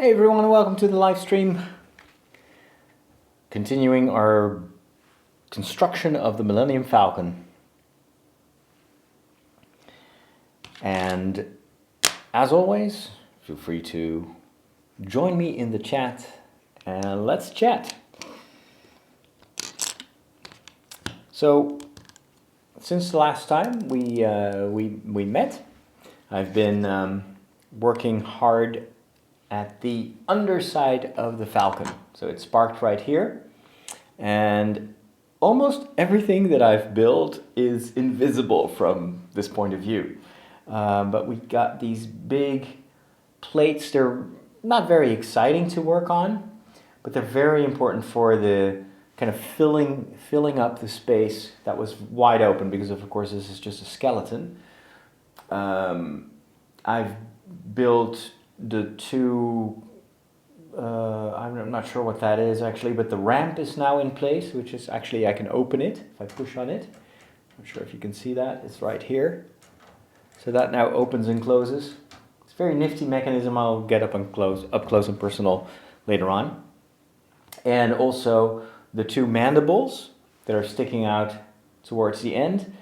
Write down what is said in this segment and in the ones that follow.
Hey everyone, and welcome to the live stream. Continuing our construction of the Millennium Falcon. And as always, feel free to join me in the chat and let's chat. So, since the last time we met, I've been working hard at the underside of the Falcon. So it's parked right here, and almost everything that I've built is invisible from this point of view. But we got these big plates. They're not very exciting to work on, but they're very important for the kind of filling up the space that was wide open, because of course this is just a skeleton. I've built the two, I'm not sure what that is actually, but the ramp is now in place, which is actually, I can open it if I push on it. Not sure if you can see that, it's right here. So that now opens and closes. It's a very nifty mechanism. I'll get up close and personal later on. And also the two mandibles that are sticking out towards the end,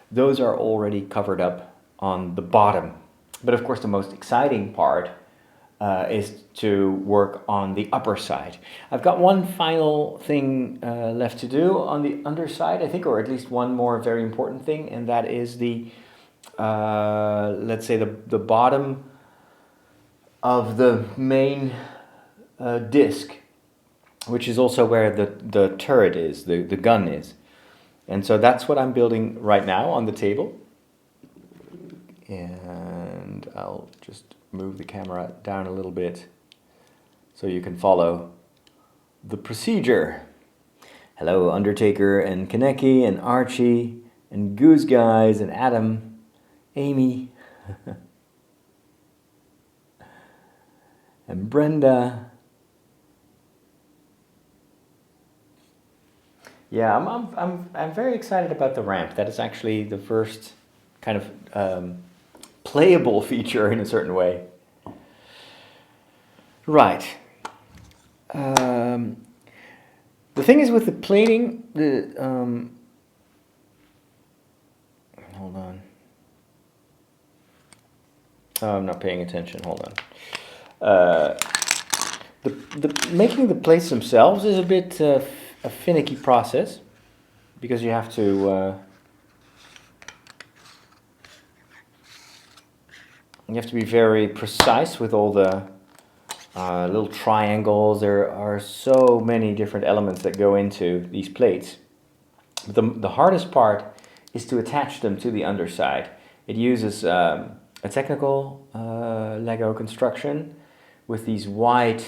those are already covered up on the bottom. But of course the most exciting part is to work on the upper side. I've got one final thing left to do on the underside, I think, or at least one more very important thing, and that is the, let's say the bottom of the main disc, which is also where the turret is, the gun is. And so that's what I'm building right now on the table. And I'll just move the camera down a little bit so you can follow the procedure. Hello Undertaker and Kaneki and Archie and Goose Guys and Adam, Amy and Brenda. Yeah, I'm very excited about the ramp. That is actually the first kind of playable feature in a certain way. Right. The thing is with the plating, hold on. Oh, I'm not paying attention. Hold on. The making the plates themselves is a bit a finicky process, because you have to be very precise with all the little triangles. There are so many different elements that go into these plates. But the hardest part is to attach them to the underside. It uses a technical Lego construction with these white,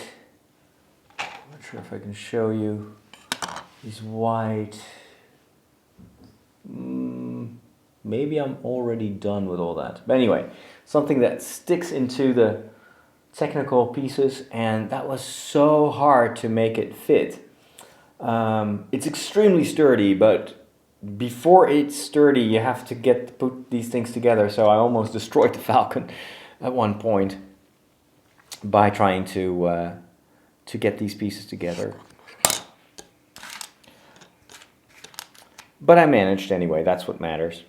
I'm not sure if I can show you, these white, maybe I'm already done with all that. But anyway, something that sticks into the technical pieces, and that was so hard to make it fit. It's extremely sturdy, but before it's sturdy you have to put these things together. So I almost destroyed the Falcon at one point by trying to get these pieces together. But I managed anyway, that's what matters.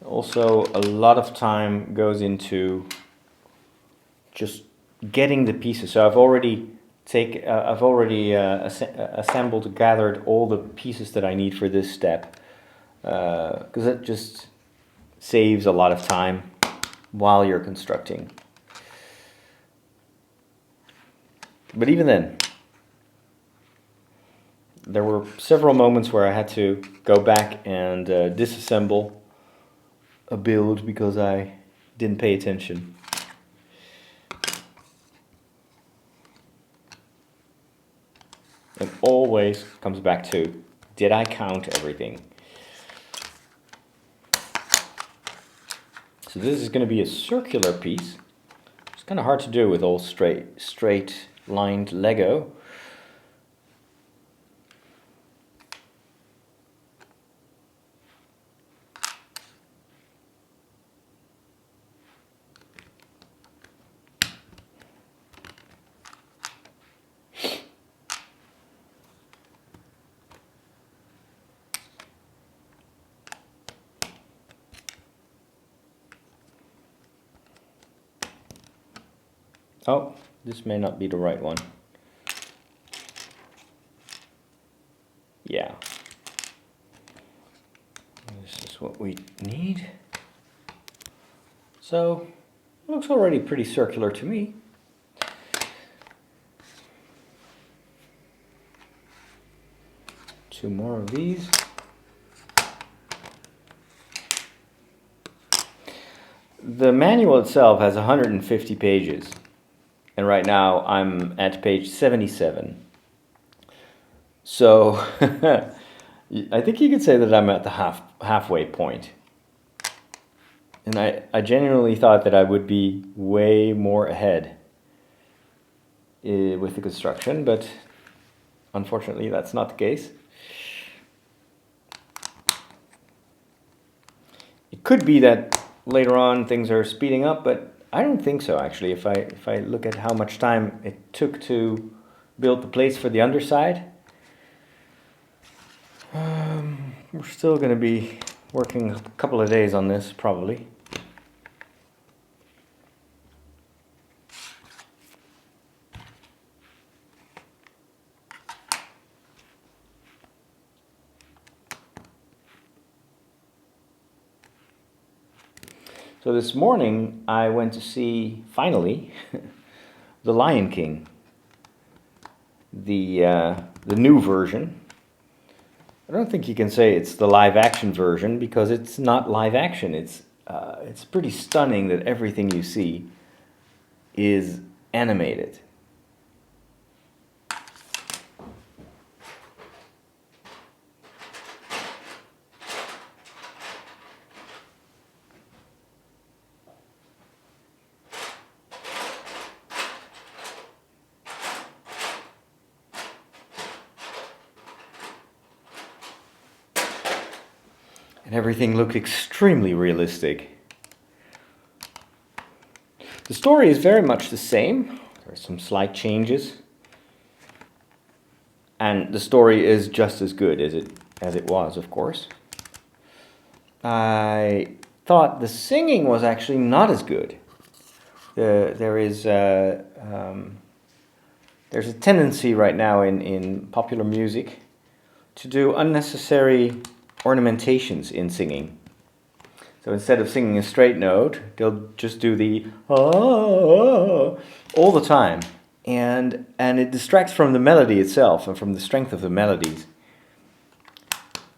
Also, a lot of time goes into just getting the pieces. So I've already assembled, gathered all the pieces that I need for this step, because it just saves a lot of time while you're constructing. But even then, there were several moments where I had to go back and disassemble a build because I didn't pay attention. It always comes back to, did I count everything? So this is going to be a circular piece. It's kind of hard to do with all straight lined Lego. Oh, this may not be the right one. Yeah. This is what we need. So, looks already pretty circular to me. Two more of these. The manual itself has 150 pages. And right now I'm at page 77. So I think you could say that I'm at the halfway point. And I genuinely thought that I would be way more ahead with the construction, but unfortunately that's not the case. It could be that later on things are speeding up, but I don't think so, actually. If I look at how much time it took to build the plates for the underside, we're still going to be working a couple of days on this, probably. So this morning I went to see, finally, The Lion King, the new version. I don't think you can say it's the live action version because it's not live action. It's pretty stunning that everything you see is animated. And everything looked extremely realistic. The story is very much the same. There are some slight changes. And the story is just as good as it was, of course. I thought the singing was actually not as good. There's a tendency right now in popular music to do unnecessary ornamentations in singing. So instead of singing a straight note, they'll just do the all the time, and it distracts from the melody itself and from the strength of the melodies.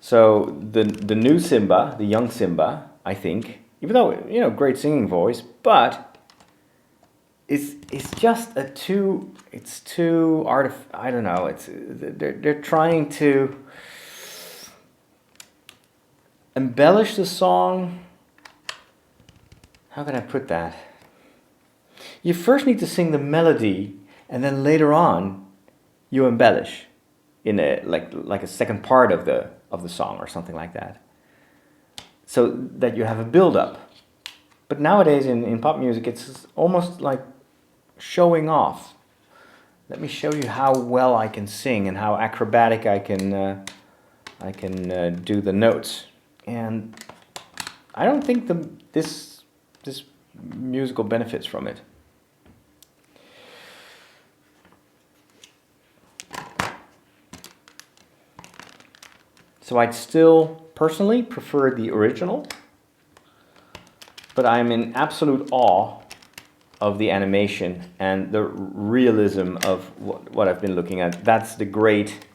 So the new Simba, the young Simba, I think, even though great singing voice, but it's just too I don't know. They're trying to embellish the song. How can I put that? You first need to sing the melody, and then later on, you embellish in like a second part of the song or something like that, so that you have a build-up. But nowadays in pop music, it's almost like showing off. Let me show you how well I can sing and how acrobatic I can do the notes. And I don't think this musical benefits from it. So I'd still personally prefer the original, but I'm in absolute awe of the animation and the realism of what I've been looking at. That's the great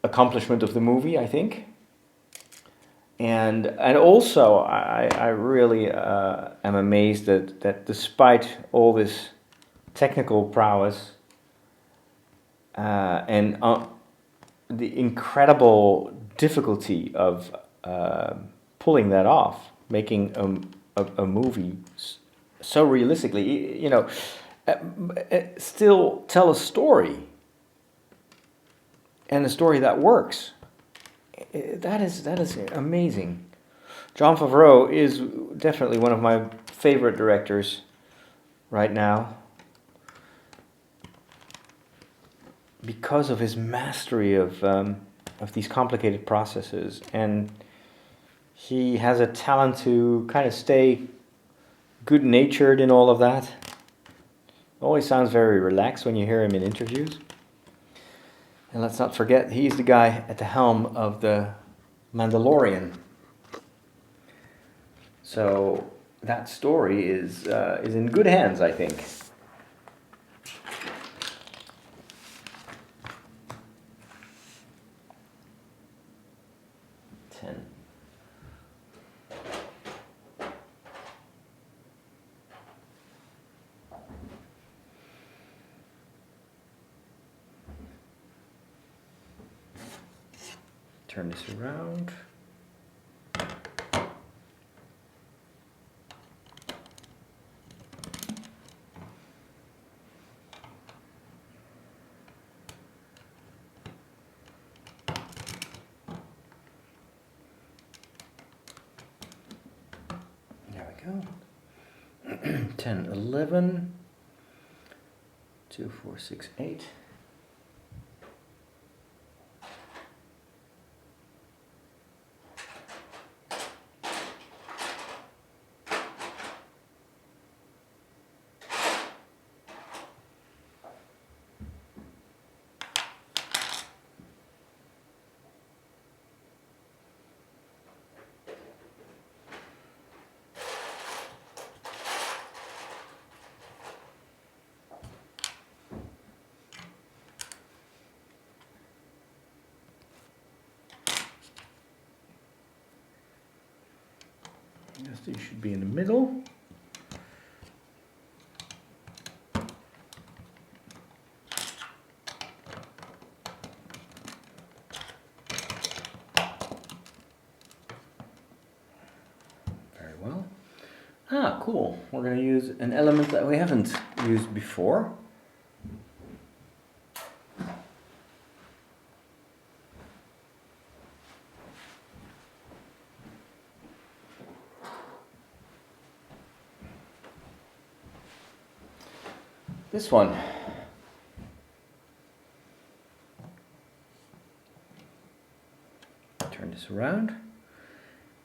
accomplishment of the movie, I think. And also, I really am amazed that despite all this technical prowess and the incredible difficulty of pulling that off, making a movie so realistically, still tell a story, and a story that works. That is amazing. Jon Favreau is definitely one of my favorite directors right now, because of his mastery of these complicated processes, and he has a talent to kind of stay good-natured in all of that. Always sounds very relaxed when you hear him in interviews. And let's not forget, he's the guy at the helm of the Mandalorian. So that story is in good hands, I think. Turn this around. There we go. 10, 11, 2, 4, 6, 8. Yes, these should be in the middle. Very well. Ah, cool. We're going to use an element that we haven't used before. This one. Turn this around,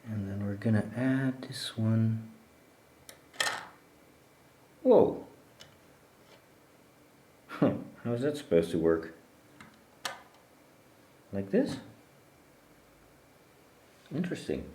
and then we're gonna add this one. Whoa. Huh, how is that supposed to work? Like this? Interesting.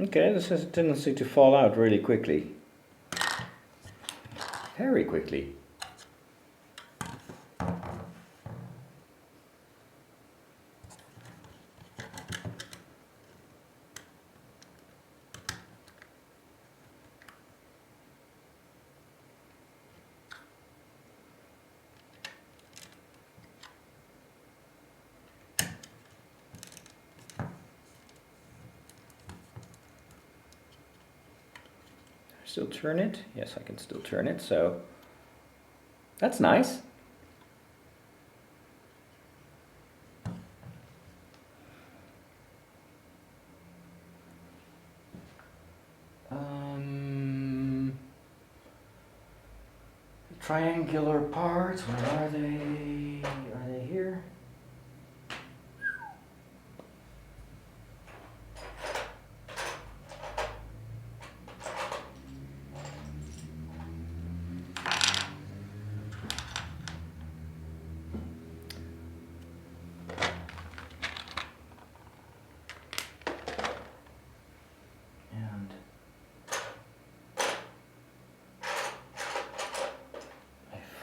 Okay, this has a tendency to fall out really quickly. Very quickly. Still turn it? Yes, I can still turn it, so that's nice. Triangular parts, where are they? Are they here?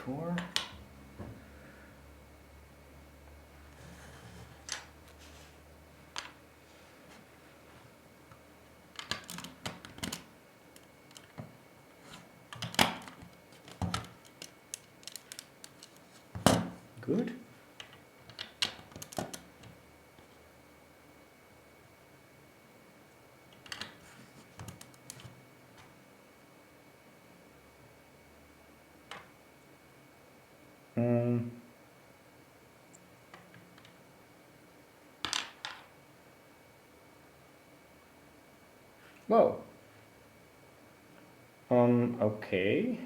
before. Good. Whoa. Okay.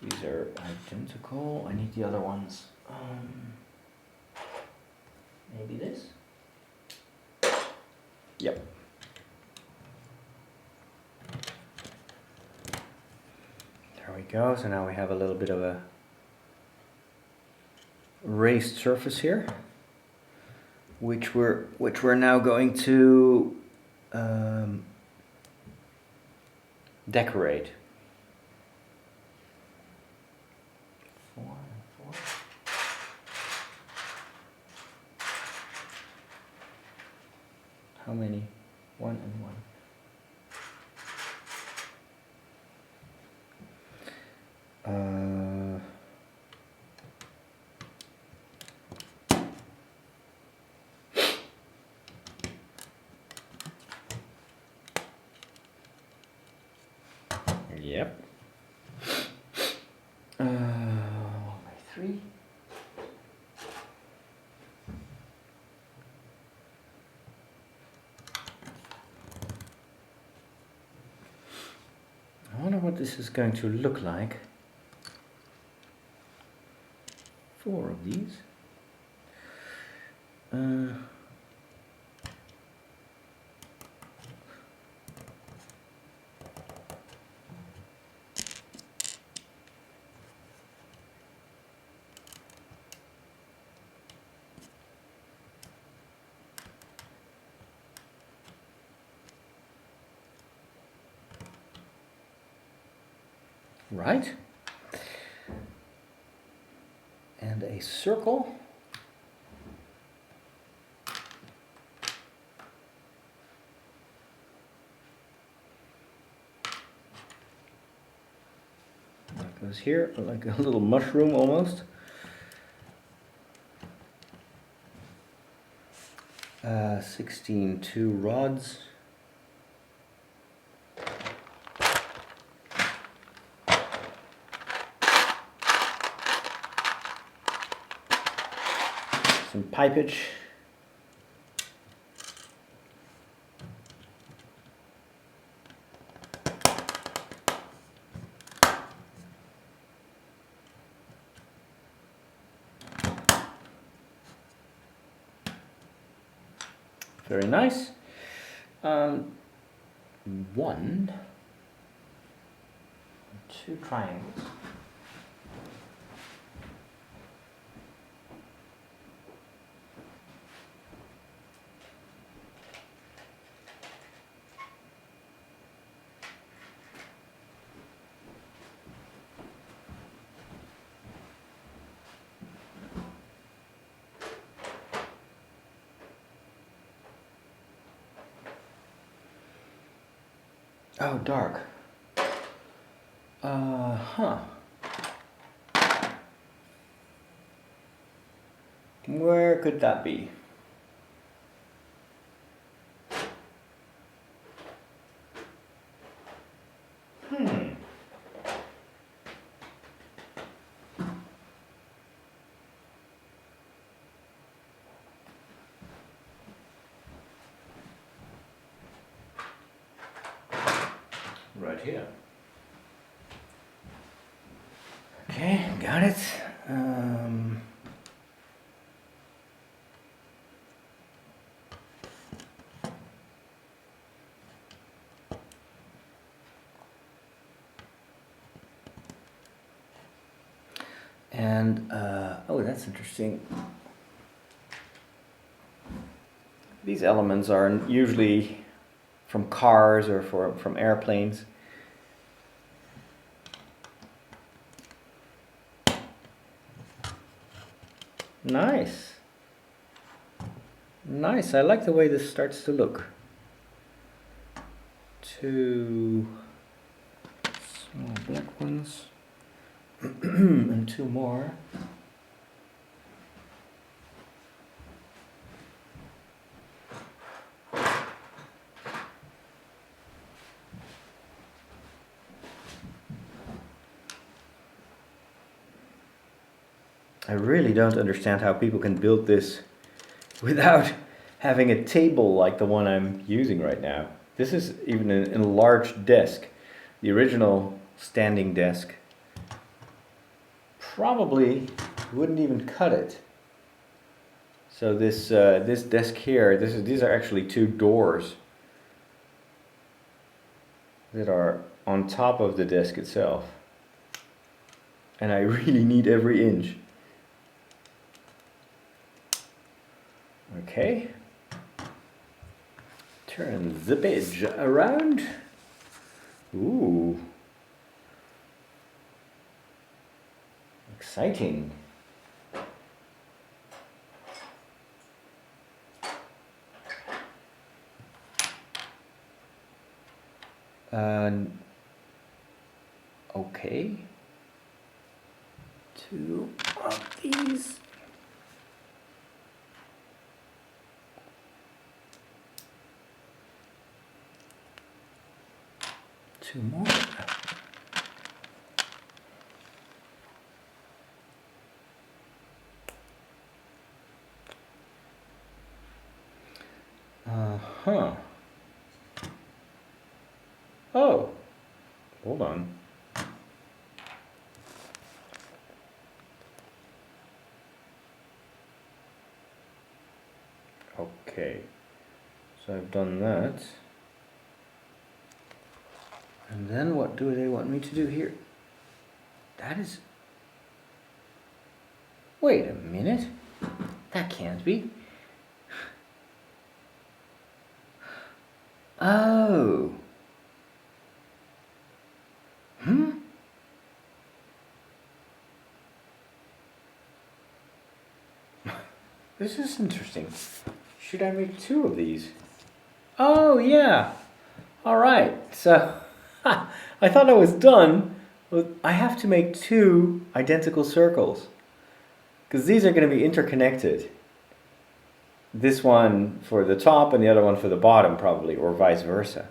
These are identical. I need the other ones. Maybe this? Yep. There we go. So now we have a little bit of a raised surface here, which we're now going to decorate. 4 and 4. How many? 1 and 1. Yep. 3. I wonder what this is going to look like. 4 of these. Right. And a circle. That goes here, like a little mushroom almost. 16 2 rods. Some pipage. Very nice. 1, 2 triangles. Oh, dark. Where could that be? Right here. Okay, got it. And oh, that's interesting. These elements are usually from cars or from airplanes. Nice. Nice, I like the way this starts to look. 2 small black ones. And 2 more. I really don't understand how people can build this without having a table like the one I'm using right now. This is even an enlarged desk. The original standing desk probably wouldn't even cut it. So this this desk here, these are actually 2 doors that are on top of the desk itself. And I really need every inch. Okay. Turn the page around. Ooh. Exciting. Okay. 2 of these. Two more. Uh-huh. Oh, hold on. Okay, so I've done that. And then what do they want me to do here? That is... Wait a minute. That can't be. Oh. This is interesting. Should I make 2 of these? Oh, yeah. All right. So, I thought I was done. But I have to make 2 identical circles. Because these are going to be interconnected. This one for the top and the other one for the bottom, probably, or vice versa.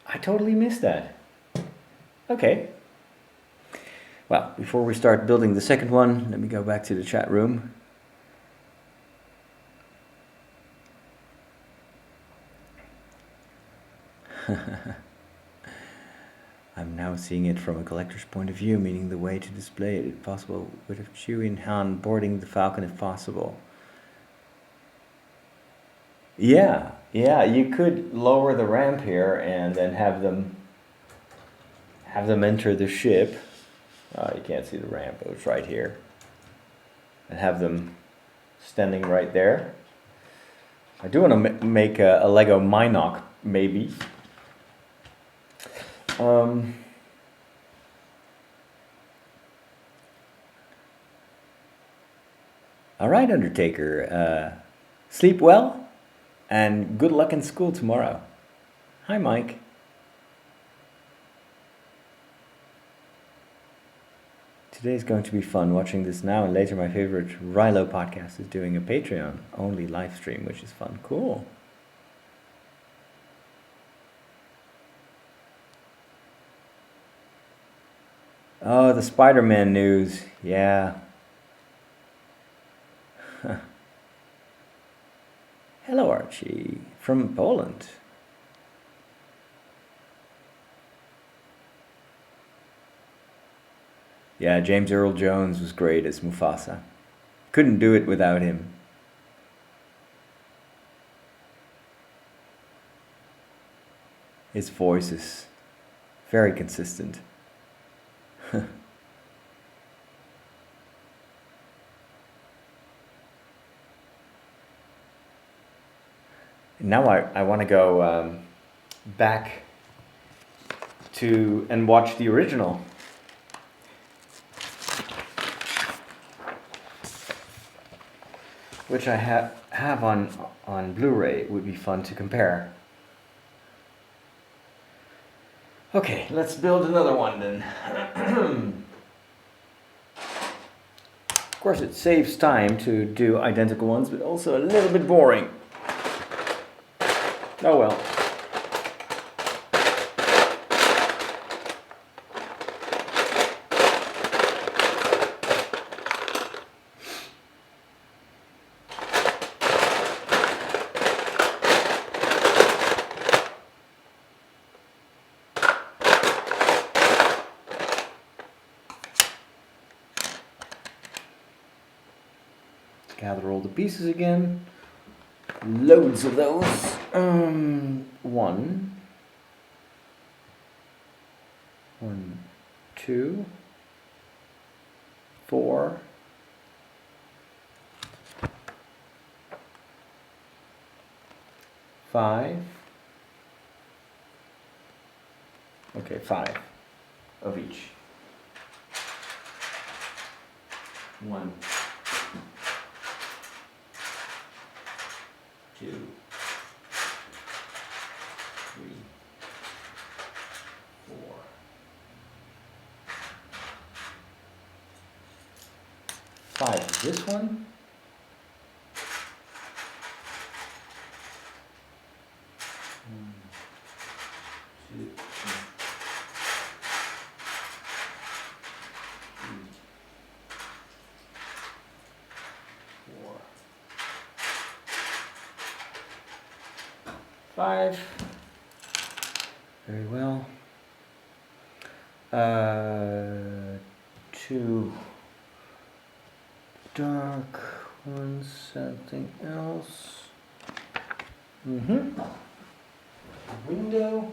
I totally missed that. Okay. Well, before we start building the second one, let me go back to the chat room. I'm now seeing it from a collector's point of view, meaning the way to display it, if possible, with a Chewie in hand, boarding the Falcon if possible. Yeah, you could lower the ramp here and then have them enter the ship. Oh, you can't see the ramp, but it's right here. And have them standing right there. I do want to make a Lego Minoc, maybe. All right, Undertaker. Sleep well, and good luck in school tomorrow. Hi, Mike. Today's going to be fun watching this now, and later my favorite Rilo podcast is doing a Patreon-only live stream, which is fun. Cool. Oh, the Spider-Man news. Yeah. Hello, Archie. From Poland. Yeah, James Earl Jones was great as Mufasa. Couldn't do it without him. His voice is very consistent. Now I want to go back to and watch the original. which I have on Blu-ray. It would be fun to compare. Okay, let's build another one then. Of course, it saves time to do identical ones, but also a little bit boring. Oh well. Gather all the pieces again. Loads of those. 1, 2, 4, 5. Okay, 5 of each. 1, 2, 3, 4, 5 is this one. 2, 3, 4, 5. Very well. 2 dark ones, something else. Window.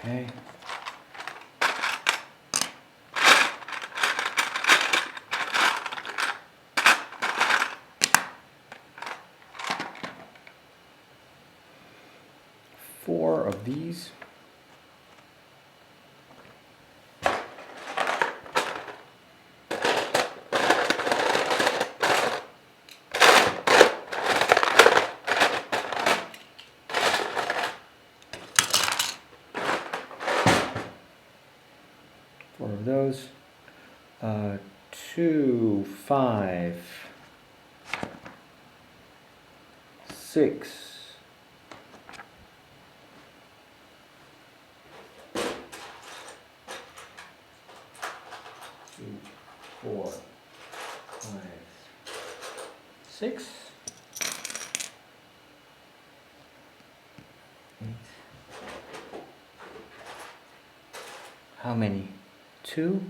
Okay. Four of these. Four of those. 2, 5, 6. 2, 4, 5, 6. 8. How many? 2.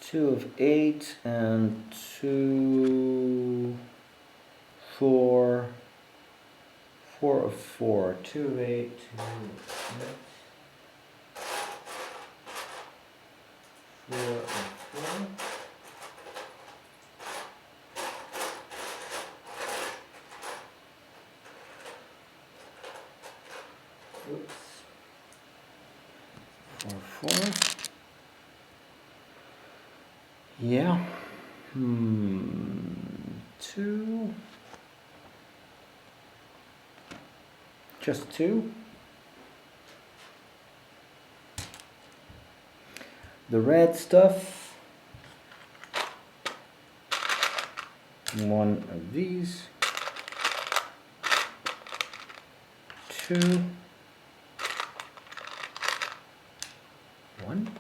2 of 8 and 2, 4, 4 of 4, 2 of 8, 2 of 8, 4 of 4. Oops. 4, 4. Yeah. 2. Just 2. The red stuff. 1 of these. 2. 1.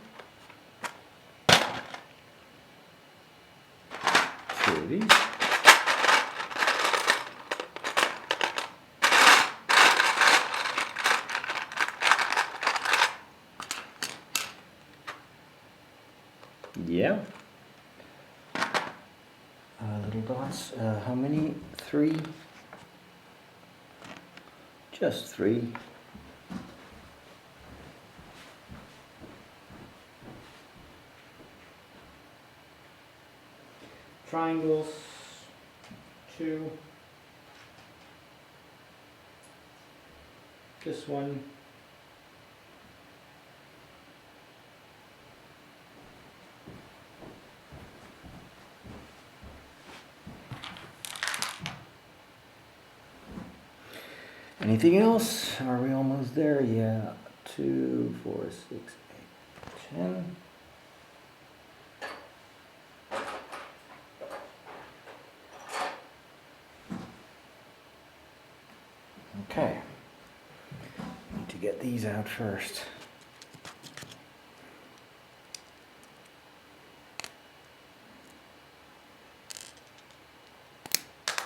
2 of these. Yeah. Little dots. How many? 3. Just 3. triangles, 2. This one. Anything else? Are we almost there? Yeah. 2, 4, 6, 8, 10. Okay. Need to get these out first.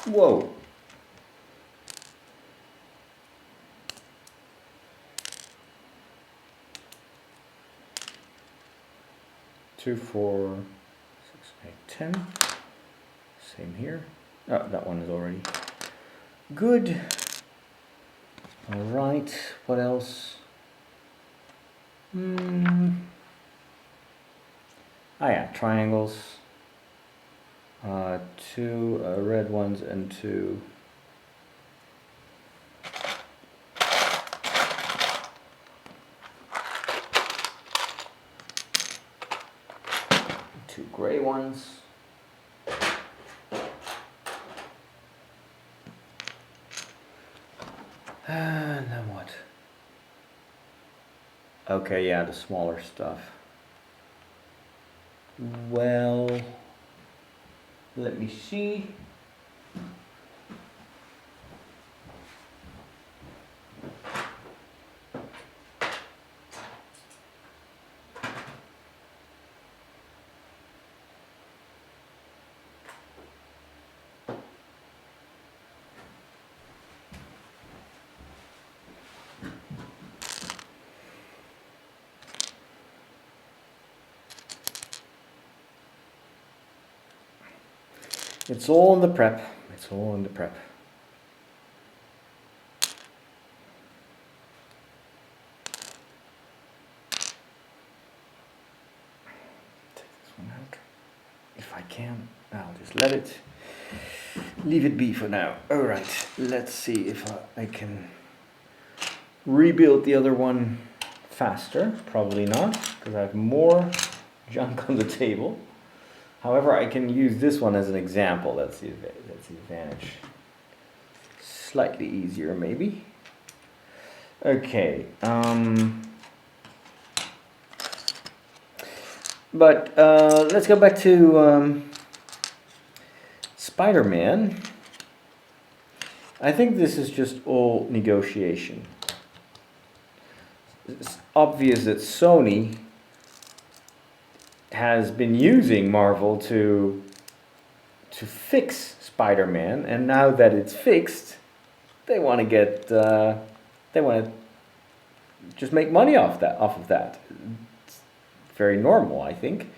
Whoa. Two, 4, 6, 8, 10. Same here. Oh, that one is already good. All right. What else? Ah, yeah, triangles. 2 red ones and 2 gray ones. And then what? Okay, yeah, the smaller stuff. Well, let me see. It's all in the prep. It's all in the prep. Take this one out. If I can, I'll just let it. Leave it be for now. Alright, let's see if I can rebuild the other one faster. Probably not, because I have more junk on the table. However, I can use this one as an example. That's the advantage. Slightly easier, maybe. Okay. But let's go back to Spider-Man. I think this is just all negotiation. It's obvious that Sony has been using Marvel to fix Spider-Man, and now that it's fixed, they want to get they want to just make money off of that. It's very normal, I think.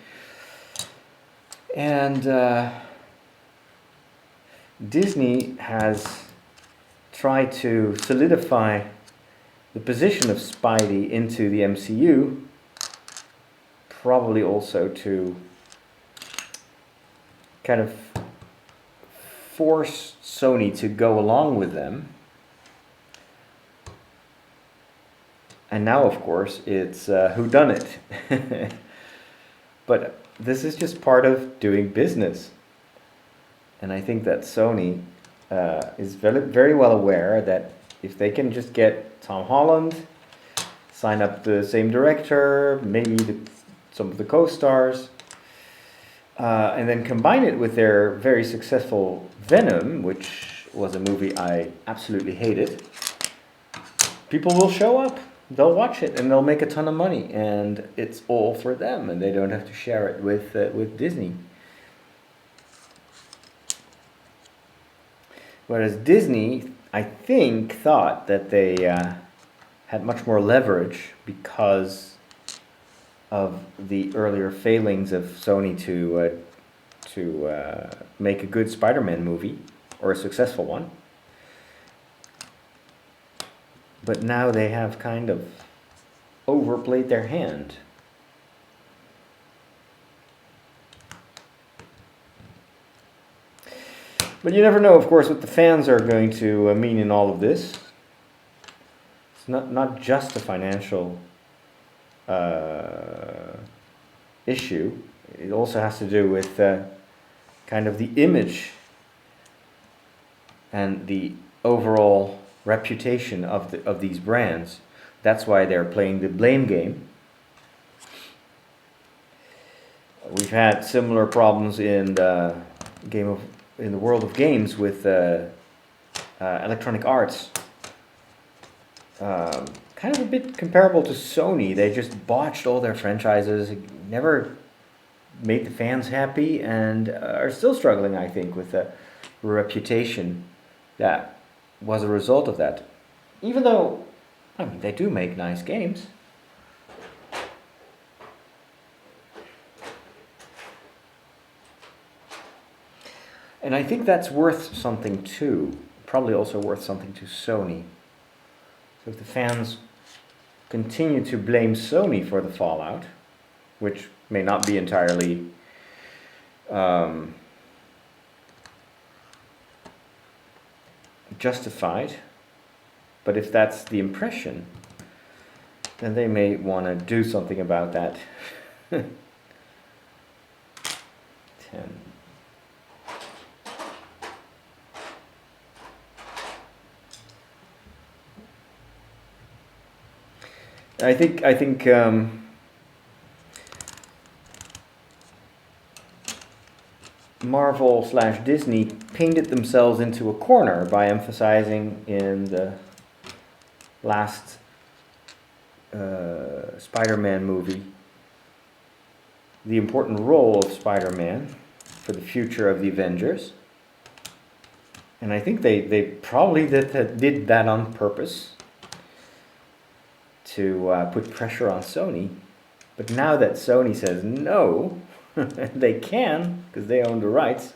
And Disney has tried to solidify the position of Spidey into the MCU. Probably also to kind of force Sony to go along with them. And now, of course, it's whodunit. But this is just part of doing business. And I think that Sony is very, very well aware that if they can just get Tom Holland, sign up the same director, maybe some of the co-stars, and then combine it with their very successful Venom, which was a movie I absolutely hated, people will show up, they'll watch it, and they'll make a ton of money, and it's all for them, and they don't have to share it with Disney. Whereas Disney, I think, thought that they had much more leverage because of the earlier failings of Sony to make a good Spider-Man movie, or a successful one. But now they have kind of overplayed their hand. But you never know, of course, what the fans are going to mean in all of this. It's not just a financial issue. It also has to do with kind of the image and the overall reputation of these brands. That's why they're playing the blame game. We've had similar problems in the world of games with Electronic Arts. Kind of a bit comparable to Sony. They just botched all their franchises, never made the fans happy, and are still struggling, I think, with the reputation that was a result of that. Even though, I mean, they do make nice games. And I think that's worth something too. Probably also worth something to Sony. So if the fans continue to blame Sony for the fallout, which may not be entirely justified, but if that's the impression, then they may want to do something about that. 10. I think Marvel / Disney painted themselves into a corner by emphasizing in the last Spider-Man movie the important role of Spider-Man for the future of the Avengers. And I think they probably did that on purpose to put pressure on Sony. But now that Sony says no, they can, because they own the rights,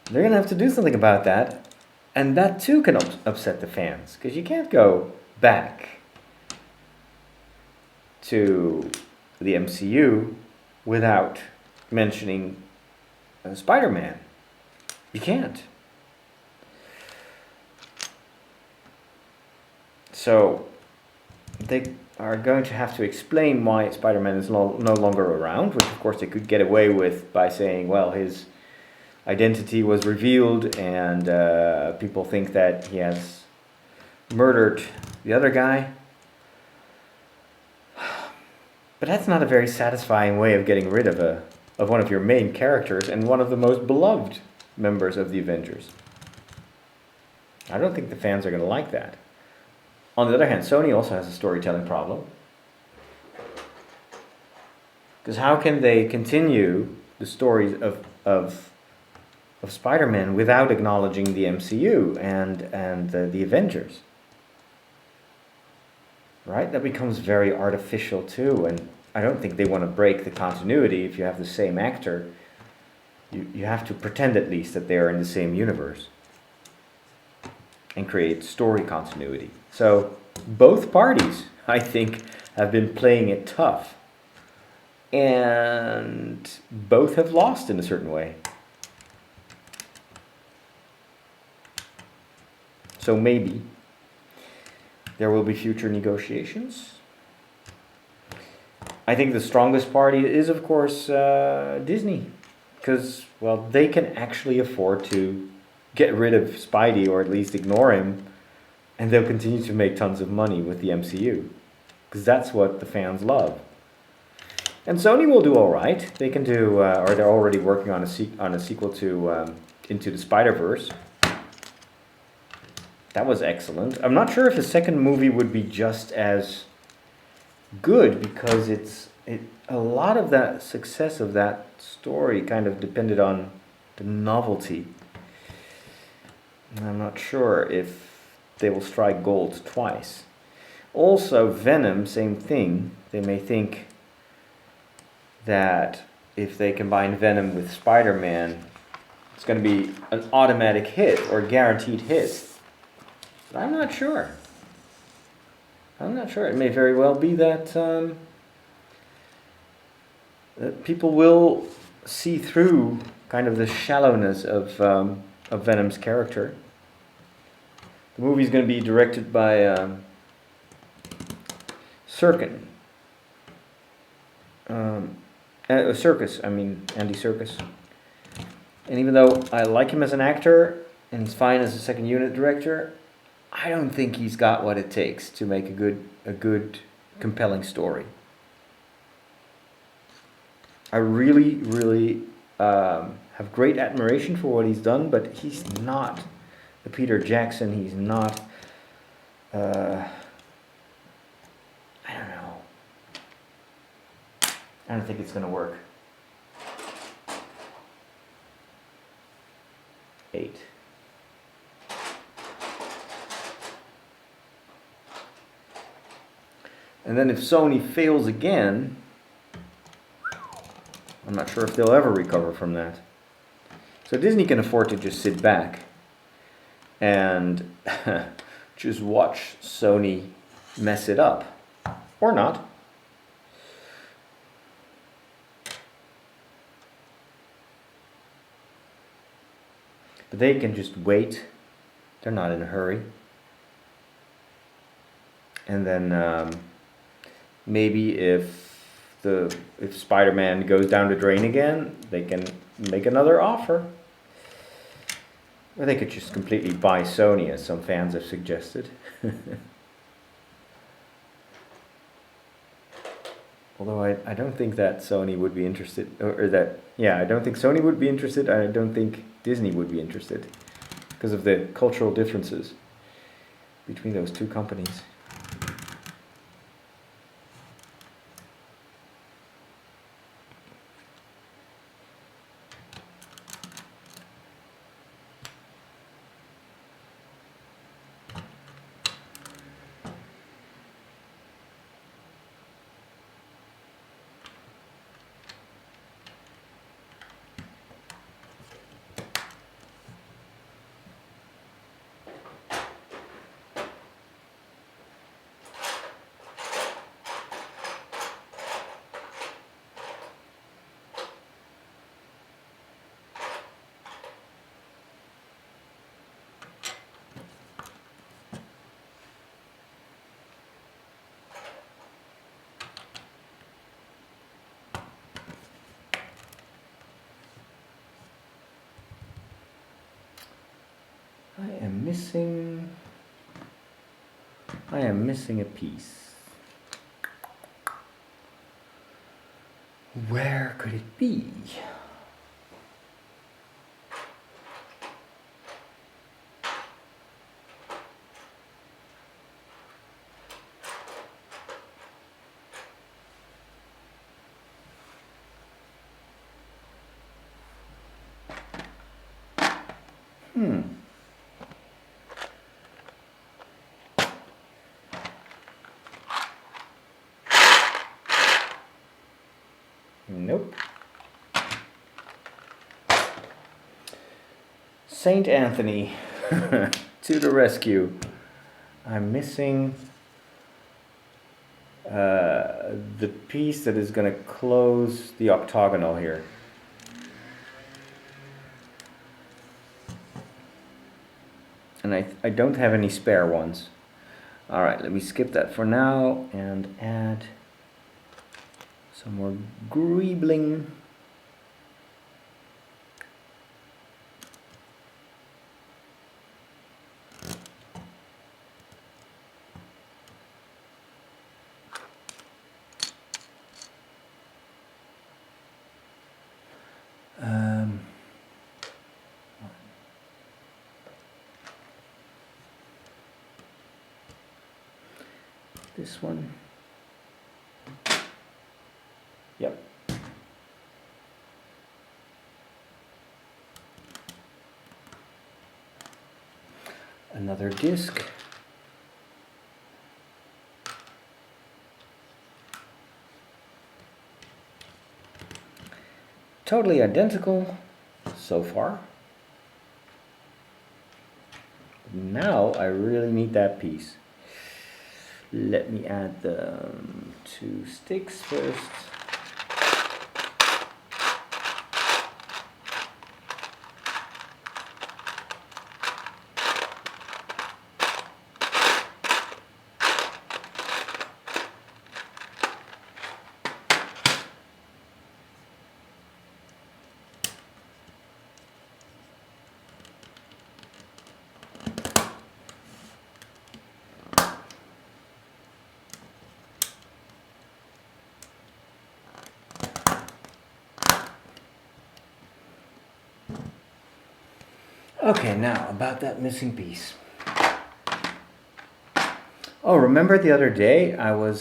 they're going to have to do something about that. And that too can upset the fans, because you can't go back to the MCU without mentioning Spider-Man. You can't. So they are going to have to explain why Spider-Man is no longer around, which of course they could get away with by saying, well, his identity was revealed and people think that he has murdered the other guy. But that's not a very satisfying way of getting rid of one of your main characters and one of the most beloved members of the Avengers. I don't think the fans are going to like that. On the other hand, Sony also has a storytelling problem. Because how can they continue the stories of Spider-Man without acknowledging the MCU and the Avengers? Right? That becomes very artificial too, and I don't think they want to break the continuity. If you have the same actor, you have to pretend at least that they are in the same universe and create story continuity. So both parties, I think, have been playing it tough, and both have lost in a certain way. So maybe there will be future negotiations. I think the strongest party is, of course, Disney, because, well, they can actually afford to get rid of Spidey, or at least ignore him, and they'll continue to make tons of money with the MCU, because that's what the fans love. And Sony will do all right. They can do, or they're already working on a sequel to Into the Spider-Verse. That was excellent. I'm not sure if a second movie would be just as good, because a lot of that success of that story kind of depended on the novelty. I'm not sure if they will strike gold twice. Also, Venom, same thing. They may think that if they combine Venom with Spider-Man, it's going to be an automatic hit or guaranteed hit. But I'm not sure. It may very well be that that people will see through kind of the shallowness of Venom's character. The movie is going to be directed by Serkin. Serkis, I mean Andy Serkis. And even though I like him as an actor and he's fine as a second unit director, I don't think he's got what it takes to make a good, compelling story. I really, really have great admiration for what he's done, but he's not the Peter Jackson. He's not. I don't know. I don't think it's gonna work. 8. And then if Sony fails again, I'm not sure if they'll ever recover from that. So Disney can afford to just sit back and just watch Sony mess it up. Or not. But they can just wait. They're not in a hurry. And then maybe if Spider-Man goes down the drain again, they can make another offer. Or they could just completely buy Sony, as some fans have suggested. Although I don't think that Sony would be interested, I don't think Sony would be interested, I don't think Disney would be interested, because of the cultural differences between those two companies. I am missing a piece. Where could it be? Nope. Saint Anthony to the rescue. I'm missing the piece that is going to close the octagonal here. And I don't have any spare ones. Alright, let me skip that for now and add some more greebling. This one. Yep. Another disc. Totally identical so far. Now I really need that piece. Let me add the 2 sticks first. Okay, now about that missing piece. Oh, remember the other day I was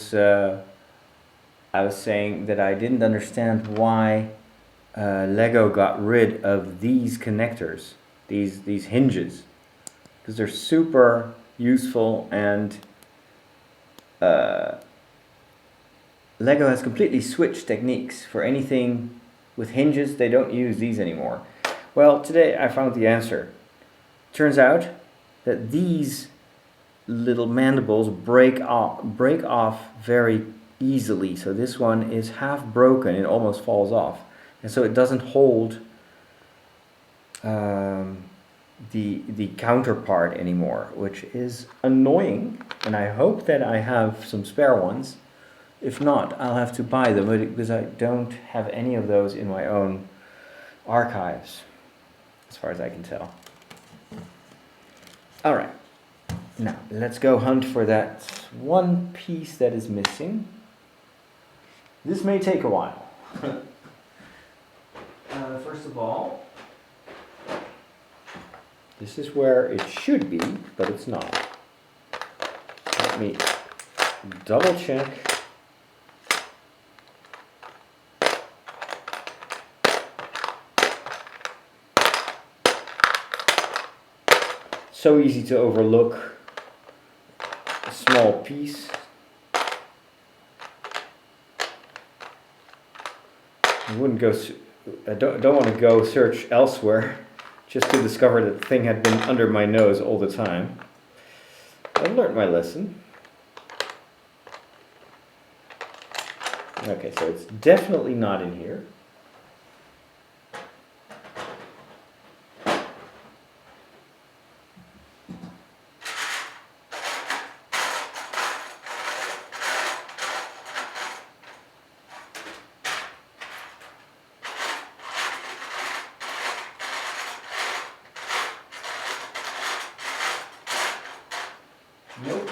saying that I didn't understand why Lego got rid of these connectors, these hinges, because they're super useful, and Lego has completely switched techniques. For anything with hinges, they don't use these anymore. Well, today I found the answer. Turns out that these little mandibles break off very easily. So this one is half broken, it almost falls off. And so it doesn't hold the counterpart anymore, which is annoying. And I hope that I have some spare ones. If not, I'll have to buy them, because I don't have any of those in my own archives, as far as I can tell. All right, now let's go hunt for that one piece that is missing. This may take a while. First of all, this is where it should be, but it's not. Let me double check. So easy to overlook a small piece. I wouldn't go. I don't want to go search elsewhere just to discover that the thing had been under my nose all the time. I've learned my lesson. Okay, so it's definitely not in here. Nope.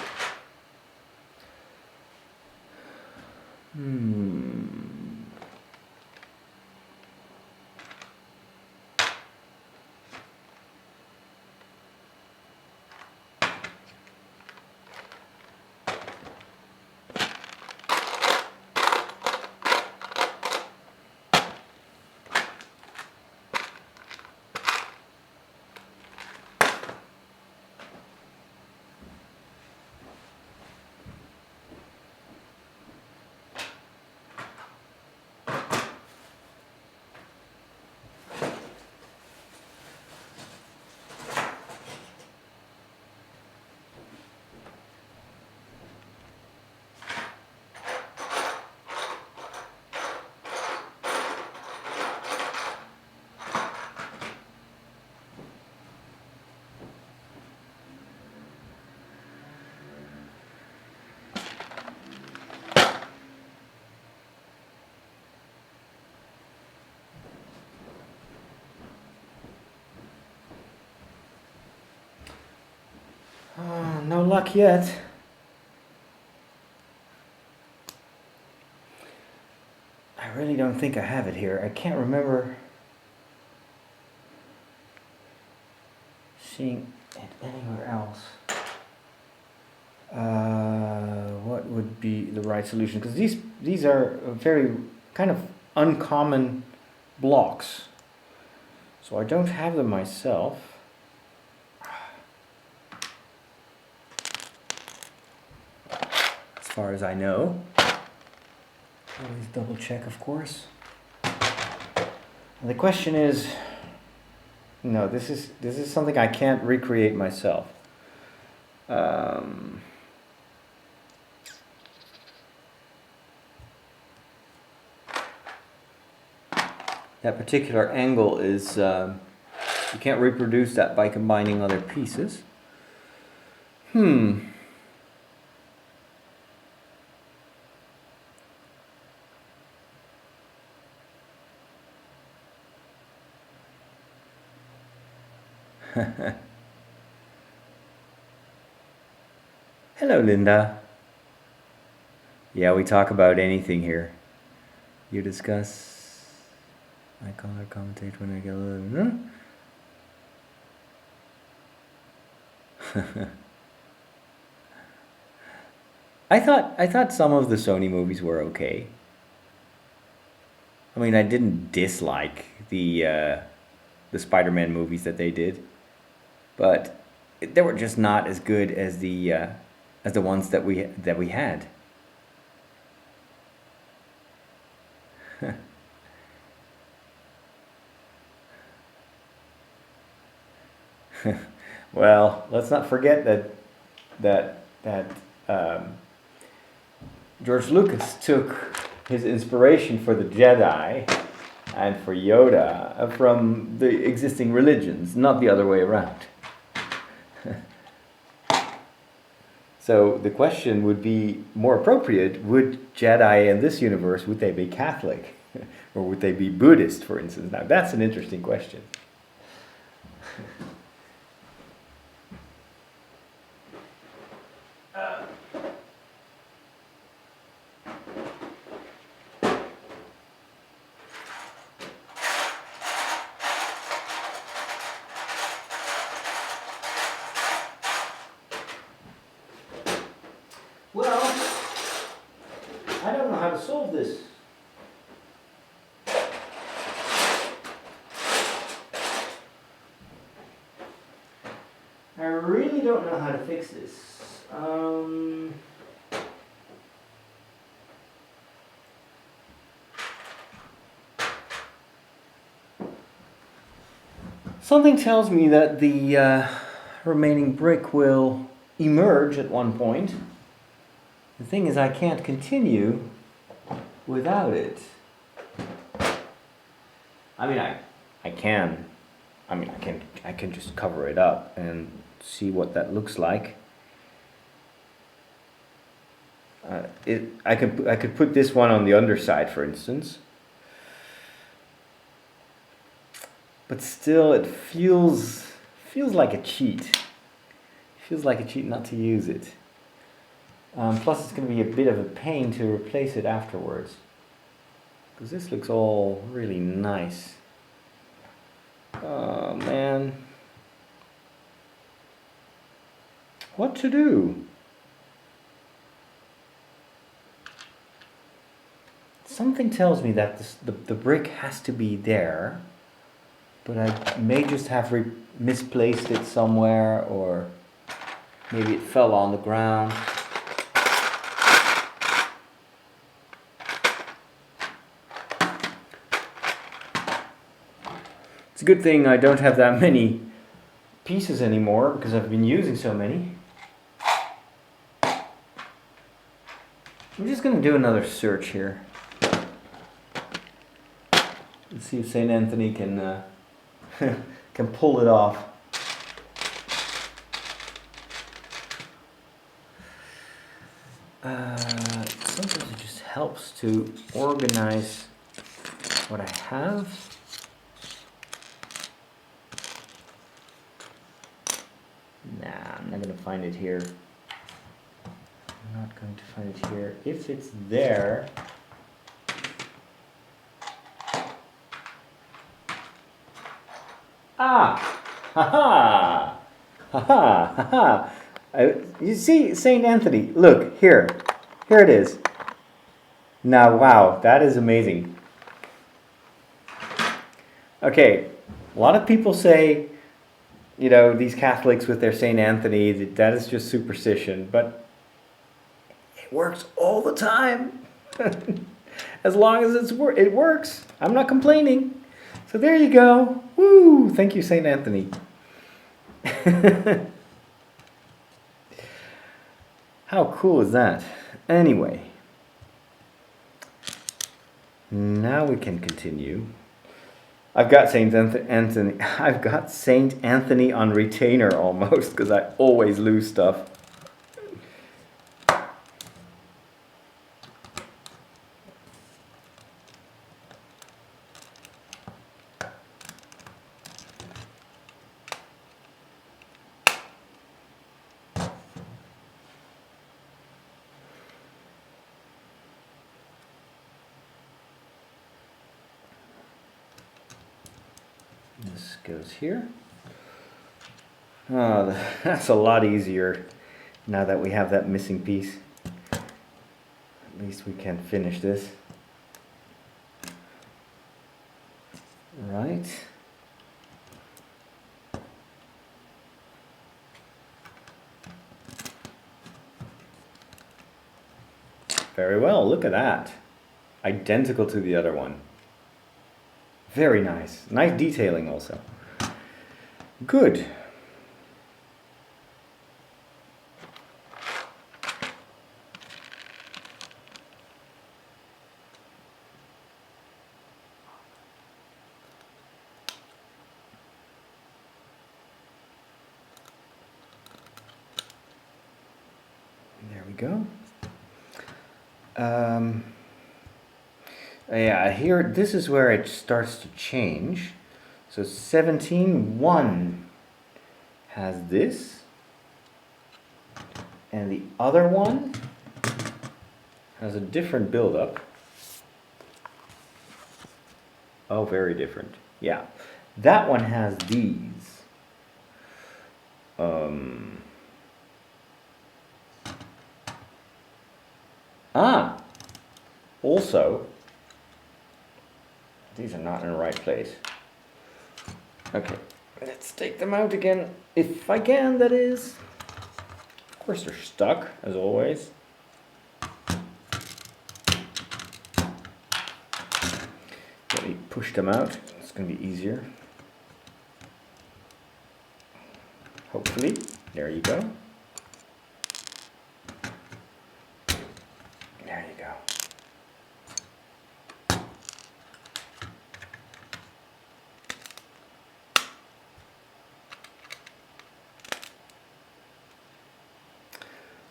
No luck yet. I really don't think I have it here. I can't remember seeing it anywhere else. What would be the right solution? Because these are very kind of uncommon blocks. So I don't have them myself. As far as I know. Always double check, of course. And the question is, no, this is something I can't recreate myself. That particular angle is, you can't reproduce that by combining other pieces. Hello, Linda. Yeah, we talk about anything here. You discuss. I call her commentate when I get a little. I thought some of the Sony movies were okay. I mean, I didn't dislike the Spider-Man movies that they did, but they were just not as good as the ones that we had. Well, let's not forget that George Lucas took his inspiration for the Jedi and for Yoda from the existing religions, not the other way around. So the question would be more appropriate: would Jedi in this universe, would they be Catholic, or would they be Buddhist, for instance? Now that's an interesting question. Well, I don't know how to solve this. I really don't know how to fix this. Something tells me that the remaining brick will emerge at one point. The thing is, I can't continue without it. I mean, I can. I mean, I can just cover it up and see what that looks like. I could put this one on the underside, for instance. But still, it feels like a cheat. It feels like a cheat not to use it. Plus, it's going to be a bit of a pain to replace it afterwards, because this looks all really nice. Oh man, what to do? Something tells me that the brick has to be there, but I may just have misplaced it somewhere, or maybe it fell on the ground. It's a good thing I don't have that many pieces anymore, because I've been using so many. I'm just going to do another search here. Let's see if St. Anthony can can pull it off. Sometimes it just helps to organize what I have. Nah, I'm not going to find it here. I'm not going to find it here. If it's there... Ah! Ha-ha! Ha-ha! Ha-ha! You see, St. Anthony, look, here. Here it is. Now, wow, that is amazing. Okay, a lot of people say, you know, these Catholics with their St. Anthony, that is just superstition, but it works all the time. As long as it works. I'm not complaining. So there you go. Woo! Thank you, St. Anthony. How cool is that? Anyway. Now we can continue. I've got St. Anthony. I've got St. Anthony on retainer almost, because I always lose stuff. This goes here. Oh, that's a lot easier now that we have that missing piece. At least we can finish this. Right. Very well, look at that. Identical to the other one. Very nice. Nice detailing also. Good. There we go. Yeah, here, this is where it starts to change. So 17.1 has this, and the other one has a different build-up. Oh, very different. Yeah, that one has these. Also, these are not in the right place. Okay, let's take them out again, if I can, that is. Of course they're stuck, as always. Let me push them out, it's going to be easier. Hopefully, there you go. There you go.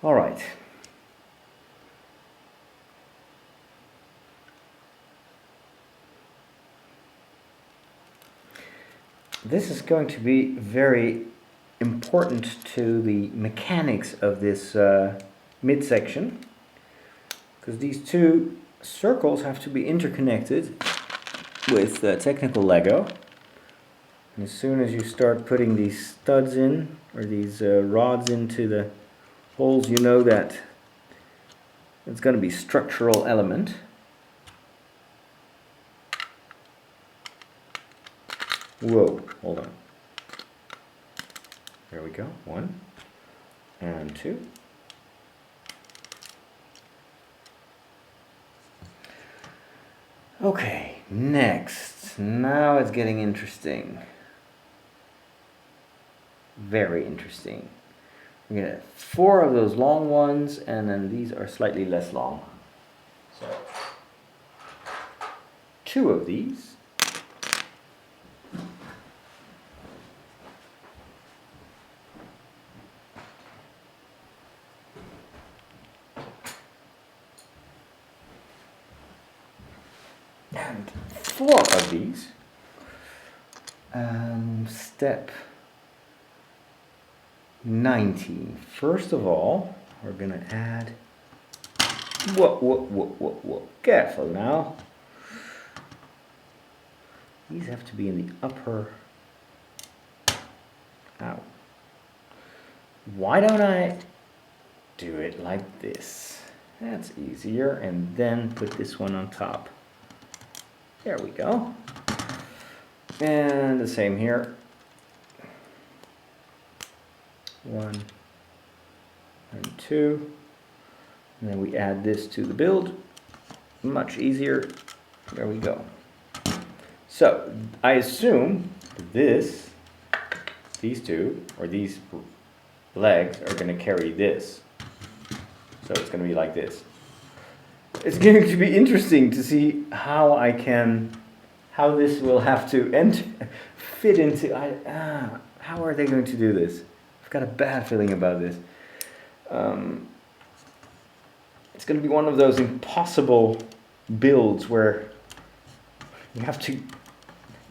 All right. This is going to be very important to the mechanics of this midsection, because these two circles have to be interconnected with technical Lego. And as soon as you start putting these studs in, or these rods into the holes, you know that it's going to be structural element. Whoa, hold on. There we go, 1 and 2. Okay, next. Now it's getting interesting. Very interesting. We're gonna have 4 of those long ones, and then these are slightly less long. So 2 of these. And 4 of these. Step 19. First of all, we're gonna add. Whoa. Careful now. These have to be in the upper. Ow. Why don't I do it like this? That's easier. And then put this one on top. There we go. And the same here. 1 and 2. And then we add this to the build. Much easier. There we go. So I assume these two, or these legs, are going to carry this. So it's going to be like this. It's going to be interesting to see how how this will have to fit into. How are they going to do this? I've got a bad feeling about this. It's going to be one of those impossible builds where you have to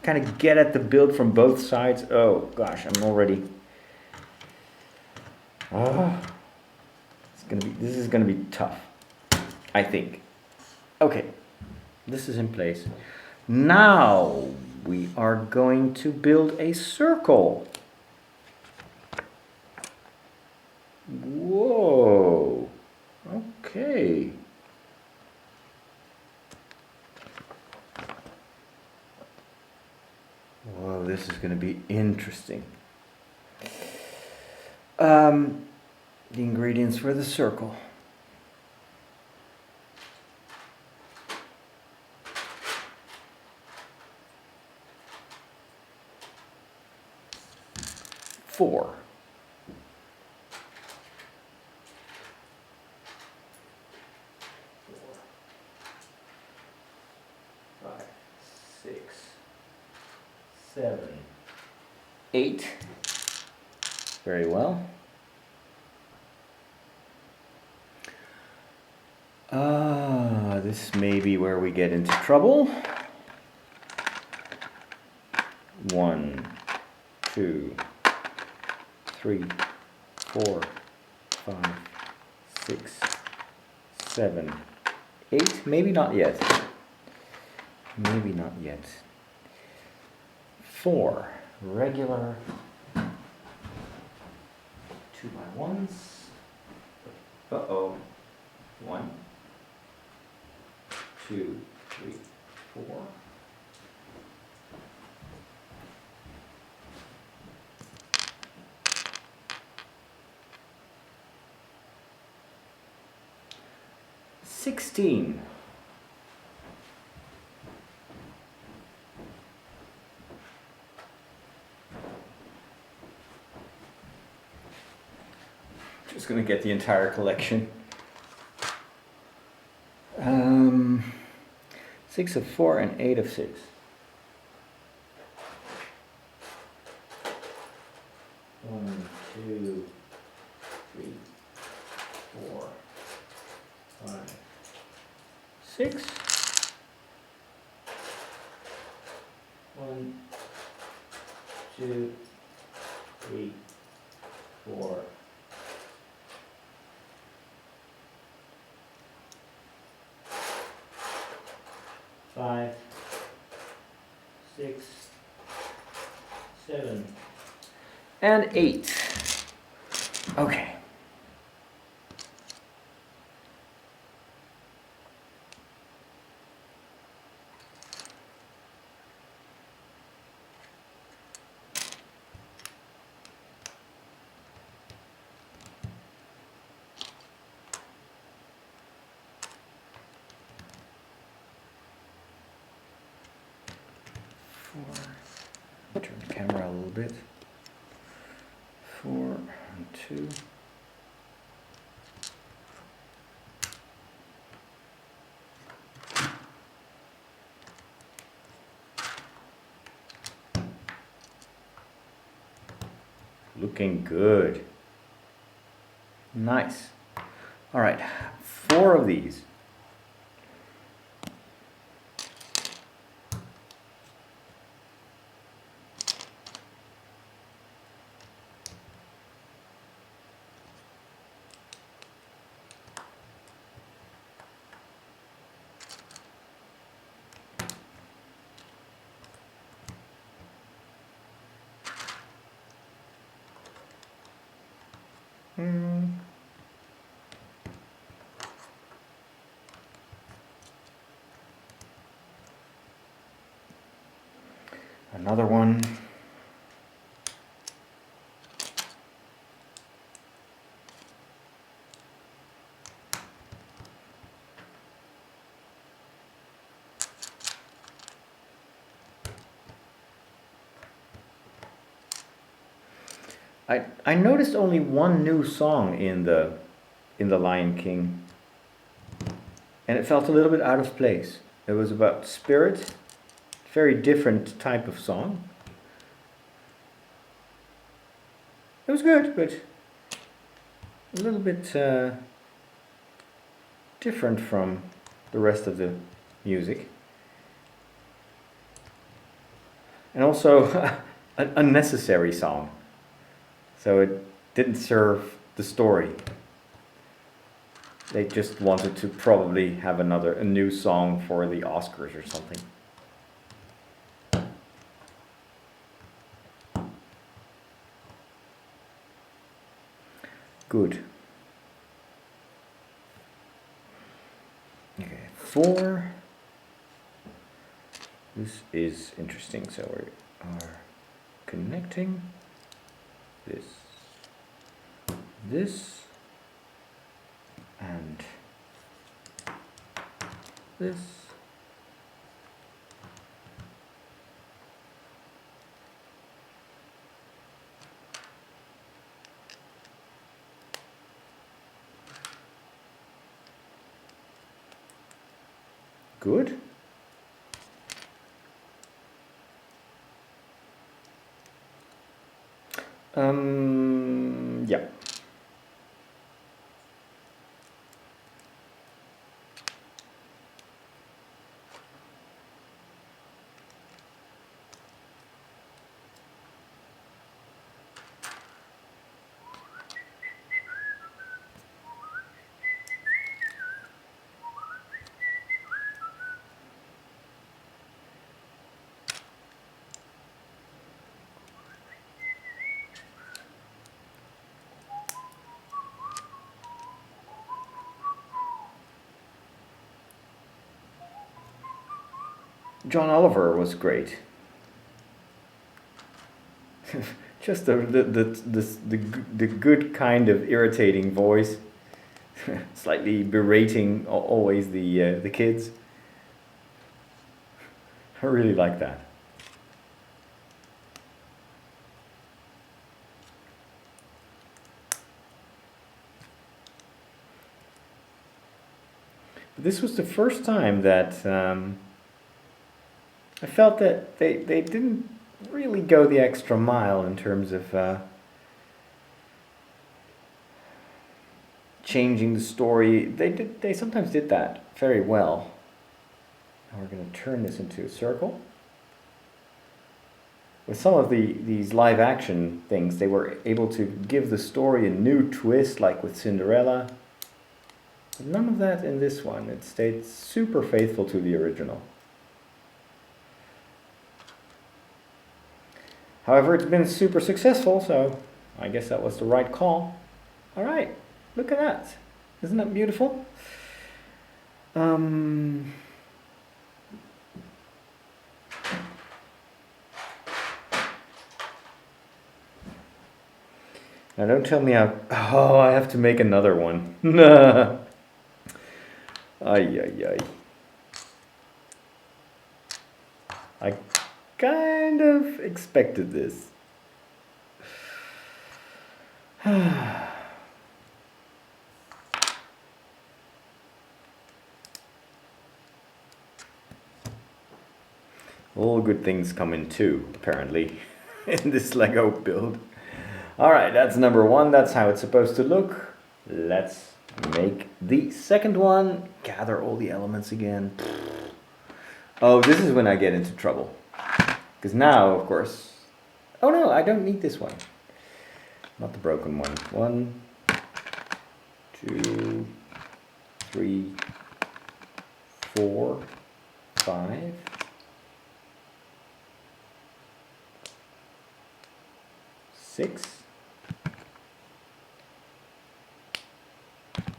kind of get at the build from both sides. Oh gosh, I'm already. This is going to be tough, I think. Okay, this is in place. Now we are going to build a circle. Okay. Whoa, this is going to be interesting. The ingredients for the circle. Four. Five, 6, 7, 8. Very well. This may be where we get into trouble. 1, 2, 3, 4, 5, 6, 7, 8. Maybe not yet. Maybe not yet. 4 regular 2x1s. Uh-oh. 1, 2, 3, 4. $16. Just gonna get the entire collection. 6 of 4 and 8 of 6. 1, 2, 3, 4, 5, 6. 1, 2, 3, 4. 5, 6, 7, and 8. Okay. Turn the camera a little bit. 4 and 2. Looking good. Nice. All right, 4 of these. Another one. I noticed only one new song in the Lion King, and it felt a little bit out of place. It was about spirit, very different type of song. It was good, but a little bit different from the rest of the music. And also an unnecessary song. So it didn't serve the story. They just wanted to probably have a new song for the Oscars or something. Good. 4. This is interesting. So we are connecting this, and this. Good. Yeah. John Oliver was great. Just the good kind of irritating voice, slightly berating always the kids. I really like that. This was the first time that I felt that they didn't really go the extra mile in terms of changing the story. They sometimes did that very well. Now we're going to turn this into a circle. With some of these live action things, they were able to give the story a new twist, like with Cinderella. But none of that in this one. It stayed super faithful to the original. However, it's been super successful, so I guess that was the right call. All right, look at that. Isn't that beautiful? Now don't tell me I have to make another one. Ay. I kind of expected this. All good things come in two, apparently, in this Lego build. Alright, that's number 1. That's how it's supposed to look. Let's make the second one. Gather all the elements again. Oh, this is when I get into trouble. Because now, of course... Oh no, I don't need this one. Not the broken one. 1, 2, 3, 4, 5... 6,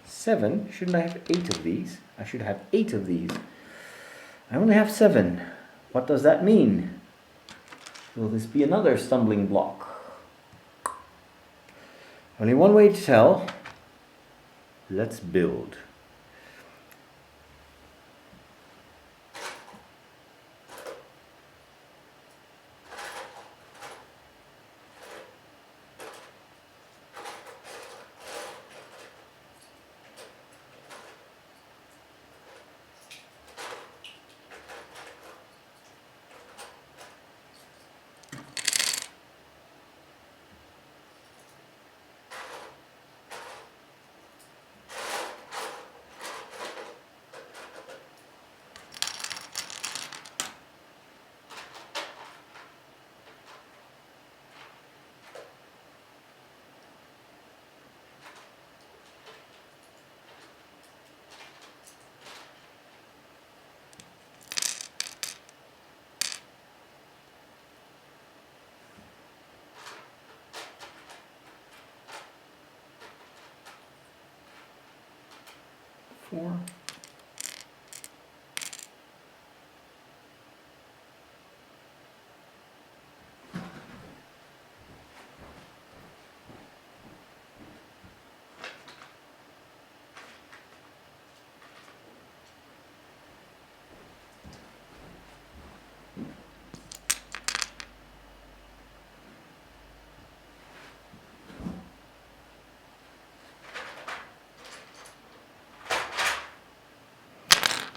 7. Shouldn't I have 8 of these? I should have 8 of these. I only have 7. What does that mean? Will this be another stumbling block? Only one way to tell. Let's build.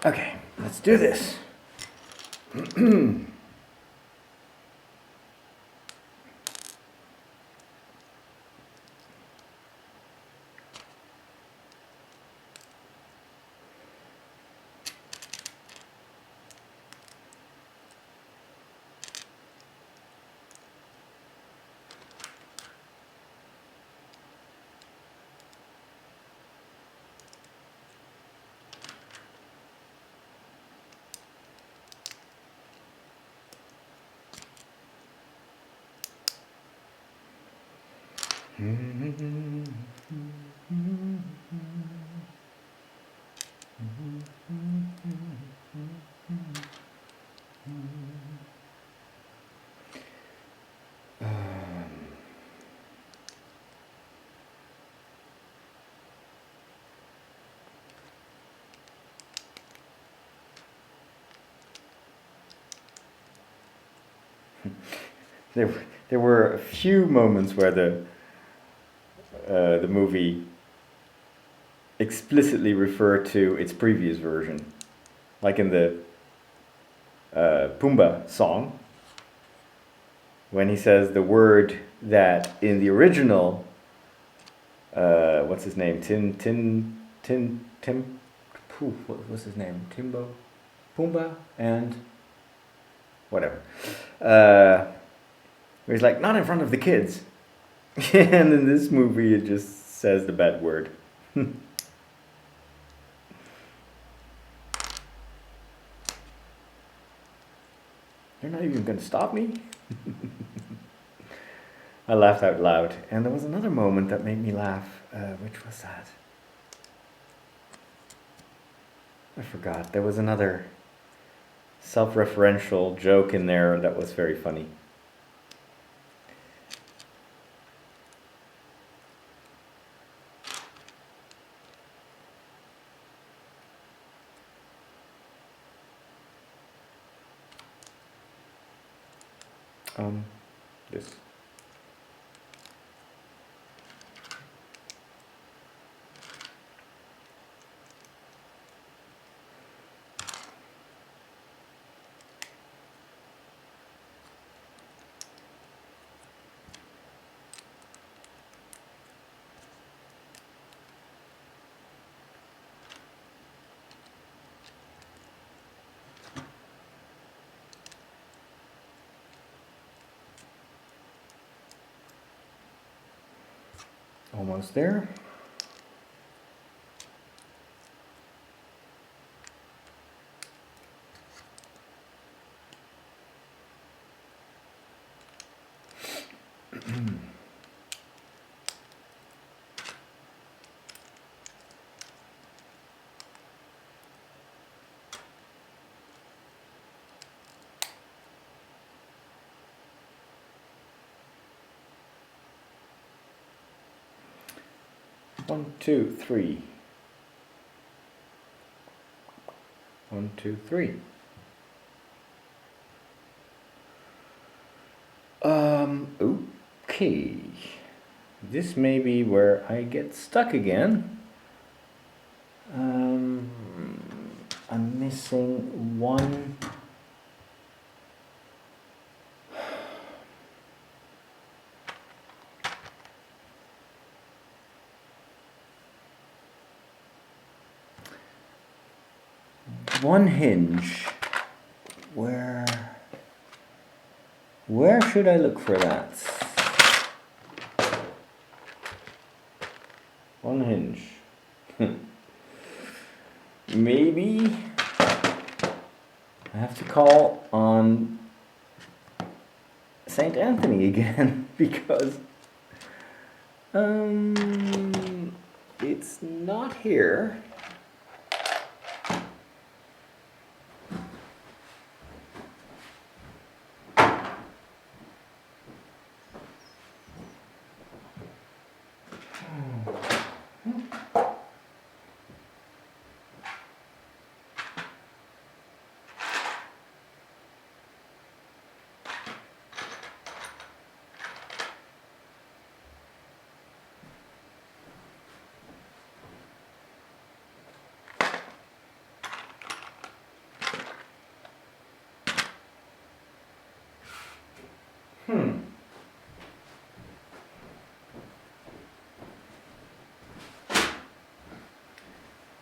Okay, let's do this. There were a few moments where the movie explicitly referred to its previous version, like in the Pumbaa song, when he says the word that in the original, what's his name? What was his name? Pumbaa and whatever. He's like, not in front of the kids. And in this movie, it just says the bad word. You're not even going to stop me? I laughed out loud. And there was another moment that made me laugh. Which was that? I forgot. There was another self-referential joke in there that was very funny. This. Almost there. One, two, three. 1, 2, 3. Okay. This may be where I get stuck again. I'm missing one. One hinge. Where should I look for that? One hinge. Maybe I have to call on Saint Anthony again because it's not here.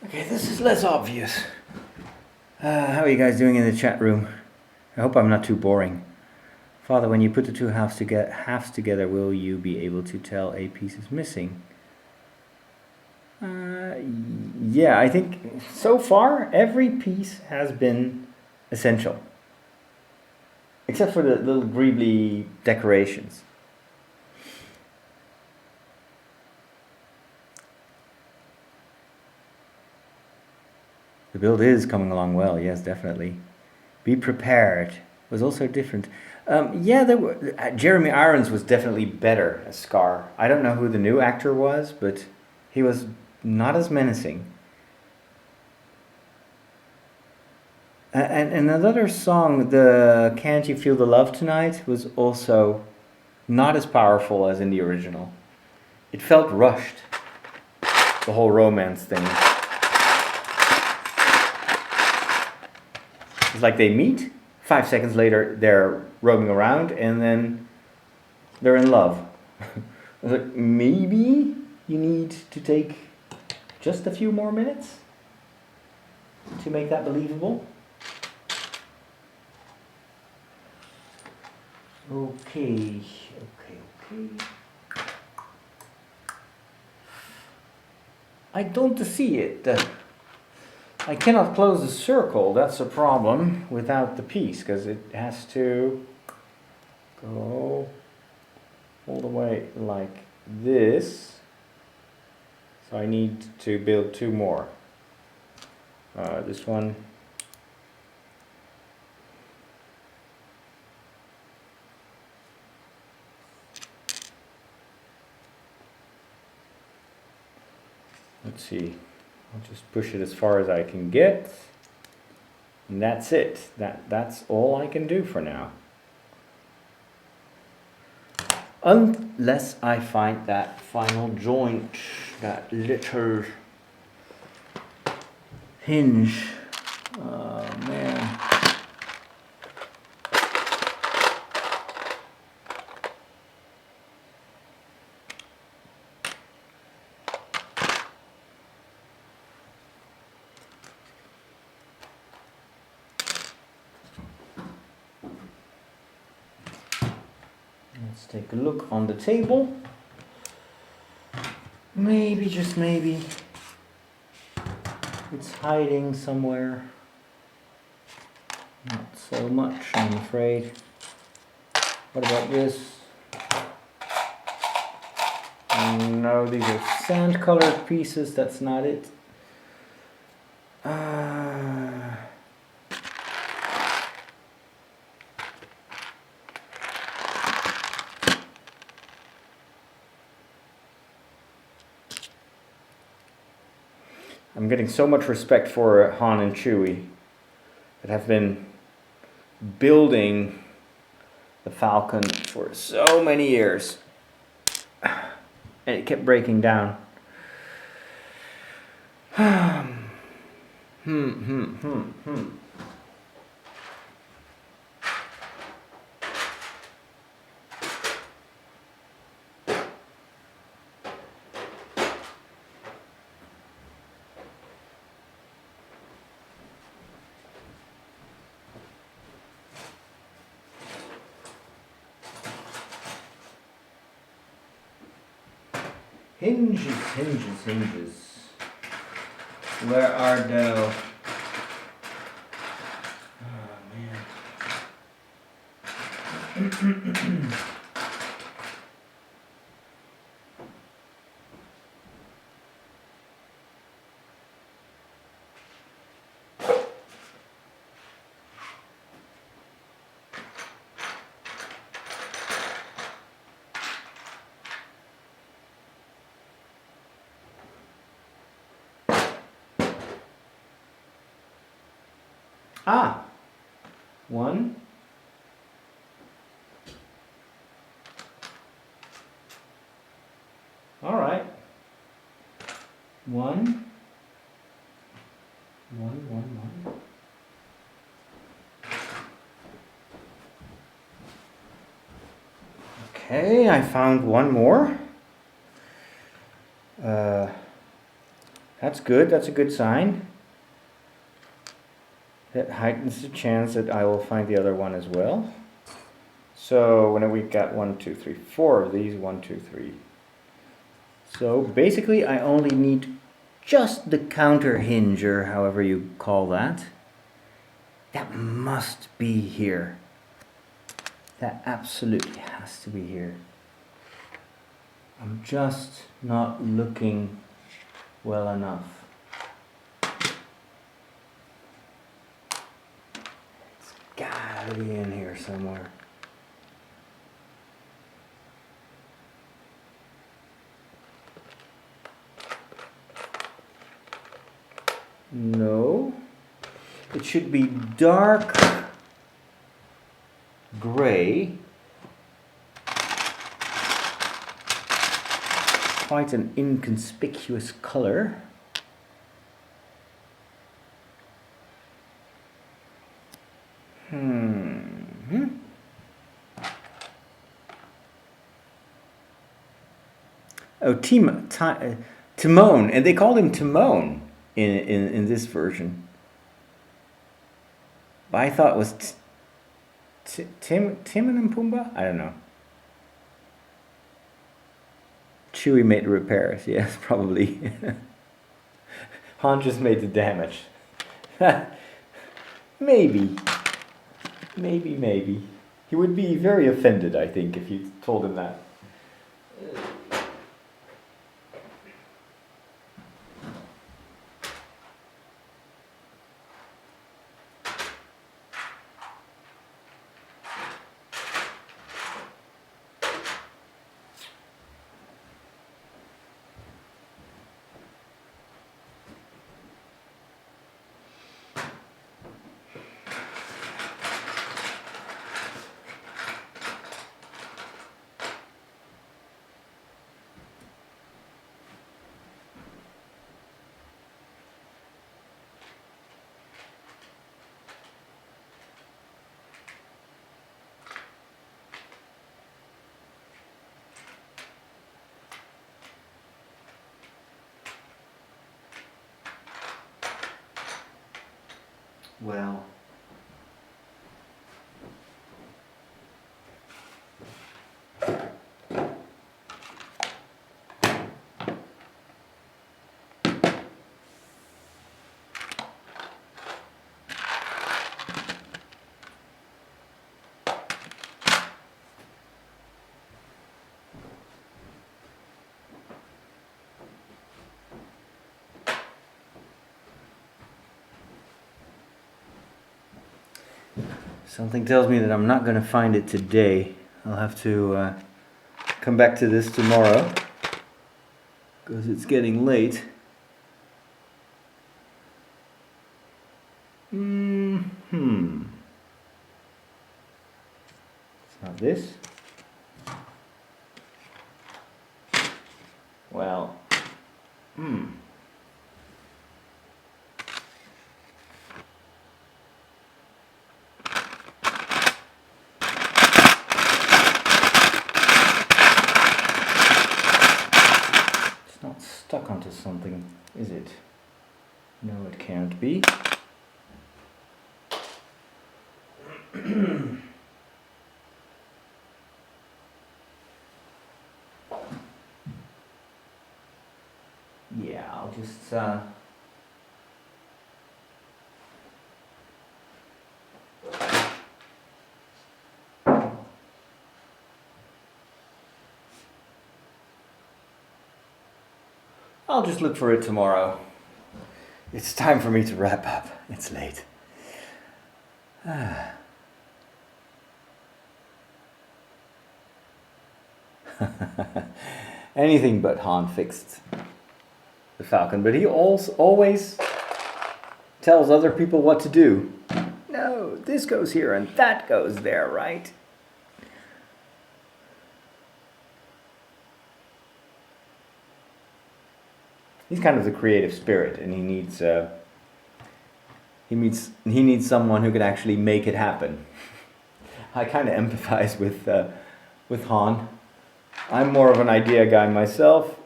Okay, this is less obvious. How are you guys doing in the chat room? I hope I'm not too boring. Father, when you put the two halves together, will you be able to tell a piece is missing? Yeah, I think so far every piece has been essential. Except for the little greebly decorations. The build is coming along well, yes, definitely. Be prepared was also different. Yeah, there were, Jeremy Irons was definitely better as Scar. I don't know who the new actor was, but he was not as menacing. And another song, the Can't You Feel the Love Tonight, was also not as powerful as in the original. It felt rushed, the whole romance thing. It's like they meet, 5 seconds later they're roaming around, and then they're in love. I was like, maybe you need to take just a few more minutes to make that believable. Okay. I don't see it. I cannot close the circle, that's a problem, without the piece, because it has to go all the way like this. So I need to build two more. This one. Let's see. I'll just push it as far as I can get. And that's it. That's all I can do for now. Unless I find that final joint, that little hinge. Oh man. Let's take a look on the table. Maybe, just maybe, it's hiding somewhere. Not so much, I'm afraid. What about this? No, these are sand colored pieces, that's not it. I'm getting so much respect for Han and Chewie that have been building the Falcon for so many years. And it kept breaking down. Hinges. Where are thou? Oh man. Ah, one. All right. One. Okay, I found one more. That's good, that's a good sign. That heightens the chance that I will find the other one as well. So when we got 1, 2, 3, 4 of these, 1, 2, 3. So basically I only need just the counter hinge, or however you call that. That must be here. That absolutely has to be here. I'm just not looking well enough. It's gotta be in here somewhere. No. It should be dark gray. Quite an inconspicuous color. Oh, Timon, and they called him Timon in this version. But I thought it was Timon and Pumbaa? I don't know. Chewie made the repairs, yes, probably. Han just made the damage. Maybe. Maybe. He would be very offended, I think, if you told him that. Well, something tells me that I'm not going to find it today. I'll have to come back to this tomorrow because it's getting late. It's not this. Well, stuck onto something, is it? No, it can't be. Yeah, I'll just I'll just look for it tomorrow. It's time for me to wrap up. It's late. Anything but Han fixed the Falcon, but he always tells other people what to do. No, this goes here and that goes there, right? He's kind of the creative spirit, and he needs someone who can actually make it happen. I kind of empathize with Han. I'm more of an idea guy myself.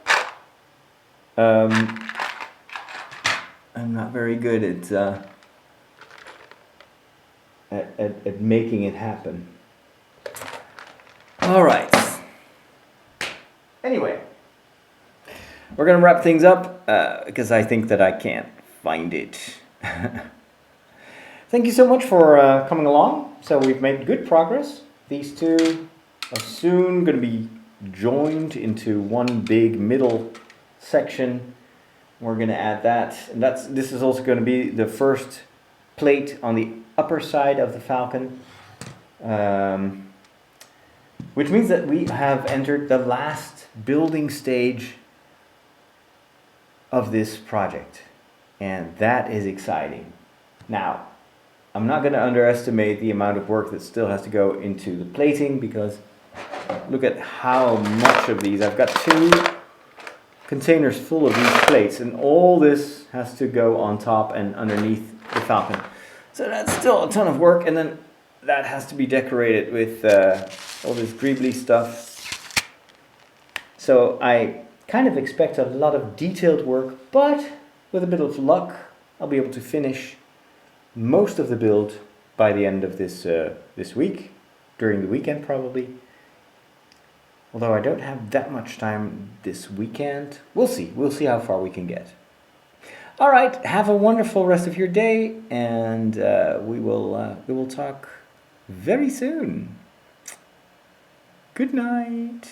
I'm not very good at making it happen. All right. Anyway, we're gonna wrap things up because I think that I can't find it. Thank you so much for coming along. So we've made good progress. These two are soon going to be joined into one big middle section. We're going to add that, and this is also going to be the first plate on the upper side of the Falcon, which means that we have entered the last building stage of this project, and that is exciting. Now, I'm not going to underestimate the amount of work that still has to go into the plating, because look at how much of these. I've got 2 containers full of these plates, and all this has to go on top and underneath the Falcon. So that's still a ton of work, and then that has to be decorated with all this greebly stuff. So I kind of expect a lot of detailed work, but with a bit of luck, I'll be able to finish most of the build by the end of this week, during the weekend probably. Although I don't have that much time this weekend. We'll see how far we can get. All right, have a wonderful rest of your day, and we will talk very soon. Good night.